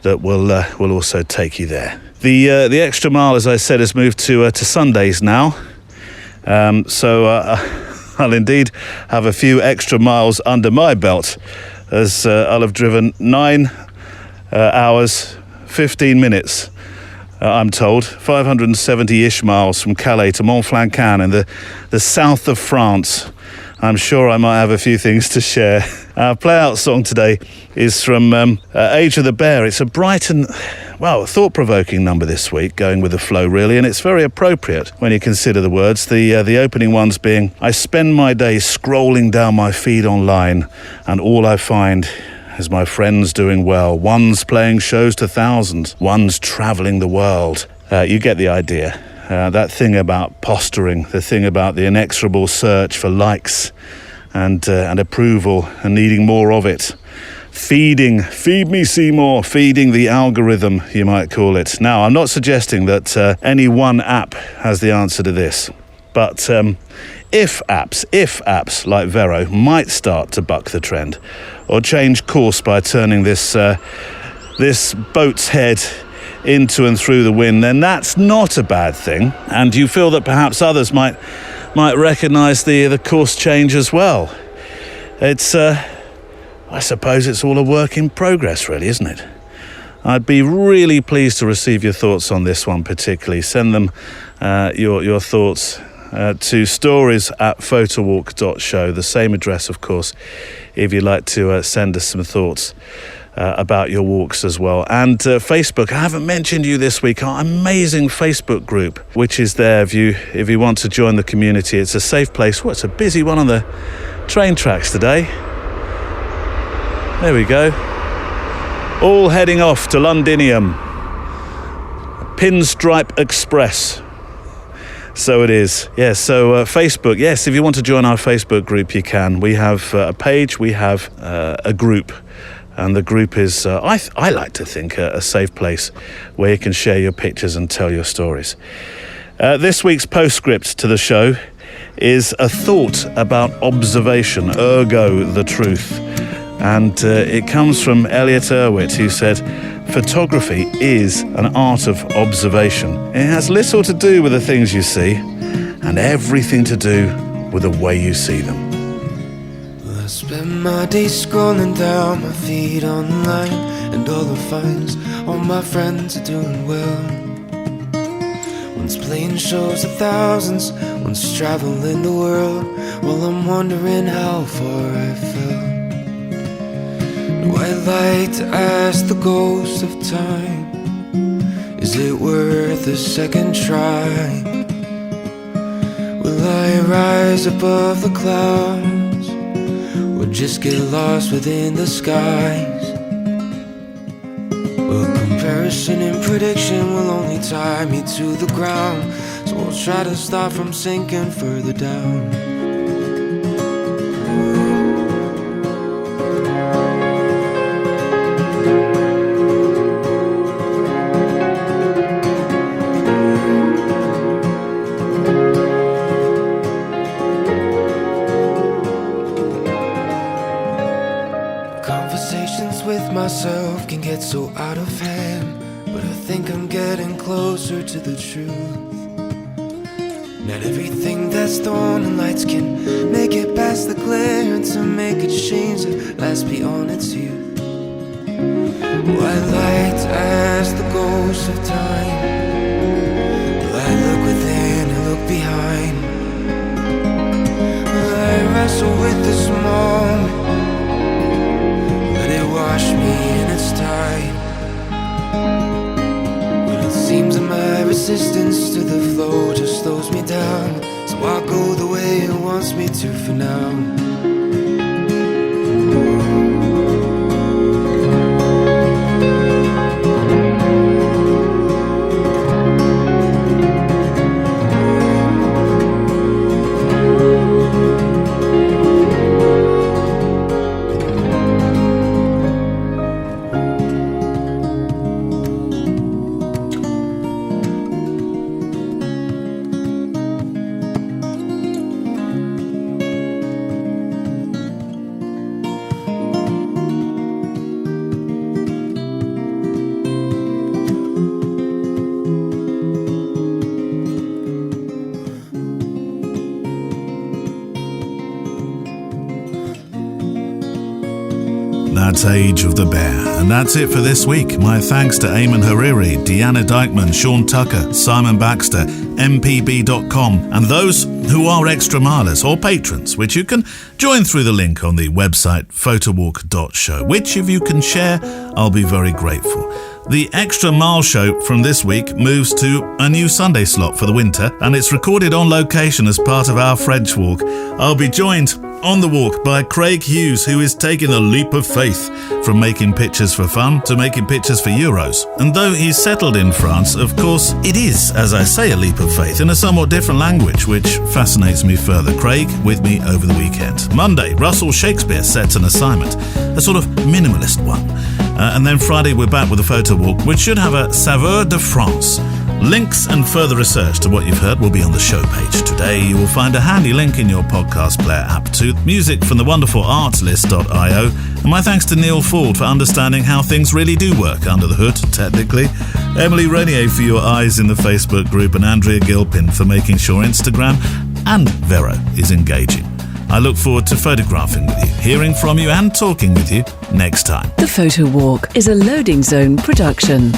S2: that will also take you there. The extra mile, as I said, has moved to Sundays now, so I'll indeed have a few extra miles under my belt, as I'll have driven 9 hours, 15 minutes, I'm told, 570-ish miles from Calais to Montflancan in the south of France. I'm sure I might have a few things to share. Our play-out song today is from Age of the Bear. It's a bright and, well, thought-provoking number this week, going with the flow, really, and it's very appropriate when you consider the words. The opening ones being, I spend my day scrolling down my feed online, and all I find is my friends doing well. One's playing shows to thousands, one's travelling the world. You get the idea. That thing about posturing, the thing about the inexorable search for likes and approval and needing more of it. Feed me Seymour, feeding the algorithm, you might call it. Now, I'm not suggesting that any one app has the answer to this, but if apps like Vero might start to buck the trend or change course by turning this boat's head into and through the wind, then that's not a bad thing. And you feel that perhaps others might recognise the course change as well. It's, I suppose it's all a work in progress, really, isn't it? I'd be really pleased to receive your thoughts on this one particularly. Send them your thoughts to stories@photowalk.show, the same address, of course, if you'd like to send us some thoughts about your walks as well. And Facebook, I haven't mentioned you this week, our amazing Facebook group, which is there if you want to join the community. It's a safe place. It's a busy one on the train tracks today. There we go. All heading off to Londinium. Pinstripe Express. So it is. Yes, so Facebook, yes, if you want to join our Facebook group, you can. We have a page, we have a group. And the group is, I like to think, a safe place where you can share your pictures and tell your stories. This week's postscript to the show is a thought about observation, ergo the truth. And it comes from Elliot Erwitt, who said, photography is an art of observation. It has little to do with the things you see and everything to do with the way you see them.
S7: I spend my day scrolling down my feed online, and all the finds, all my friends are doing well. One's playing shows to thousands, one's traveling the world, while I'm wondering how far I fell. I'd like to ask the ghost of time, is it worth a second try? Will I rise above the clouds, or just get lost within the skies? Well, comparison and prediction will only tie me to the ground, so I'll try to stop from sinking further down. myself can get so out of hand, but I think I'm getting closer to the truth. Not everything that's thorn and lights can make it past the glare, and to make a change that lasts beyond its youth. White light as the ghost of time, will I look within and look behind? Will I wrestle with this moment? Let it wash me in its tide. When it seems that my resistance to the flow just slows me down, so I'll go the way it wants me to for now.
S2: That's Age of the Bear. And that's it for this week. My thanks to Eamon Hariri, Deanna Dykeman, Sean Tucker, Simon Baxter, mpb.com, and those who are extra milers or patrons, which you can join through the link on the website photowalk.show, which if you can share, I'll be very grateful. The Extra Mile show from this week moves to a new Sunday slot for the winter, and it's recorded on location as part of our French walk. I'll be joined on the walk by Craig Hughes, who is taking a leap of faith from making pictures for fun to making pictures for Euros. And though he's settled in France, of course, it is, as I say, a leap of faith in a somewhat different language, which fascinates me further. Craig with me over the weekend. Monday, Russell Shakespeare sets an assignment, a sort of minimalist one. And then Friday, we're back with a photo walk, which should have a saveur de France. Links and further research to what you've heard will be on the show page. Today, you will find a handy link in your podcast player app to music from the wonderful artslist.io. And my thanks to Neil Ford for understanding how things really do work under the hood, technically. Emily Renier for your eyes in the Facebook group, and Andrea Gilpin for making sure Instagram and Vero is engaging. I look forward to photographing with you, hearing from you and talking with you next time.
S1: The Photo Walk is a Loading Zone production.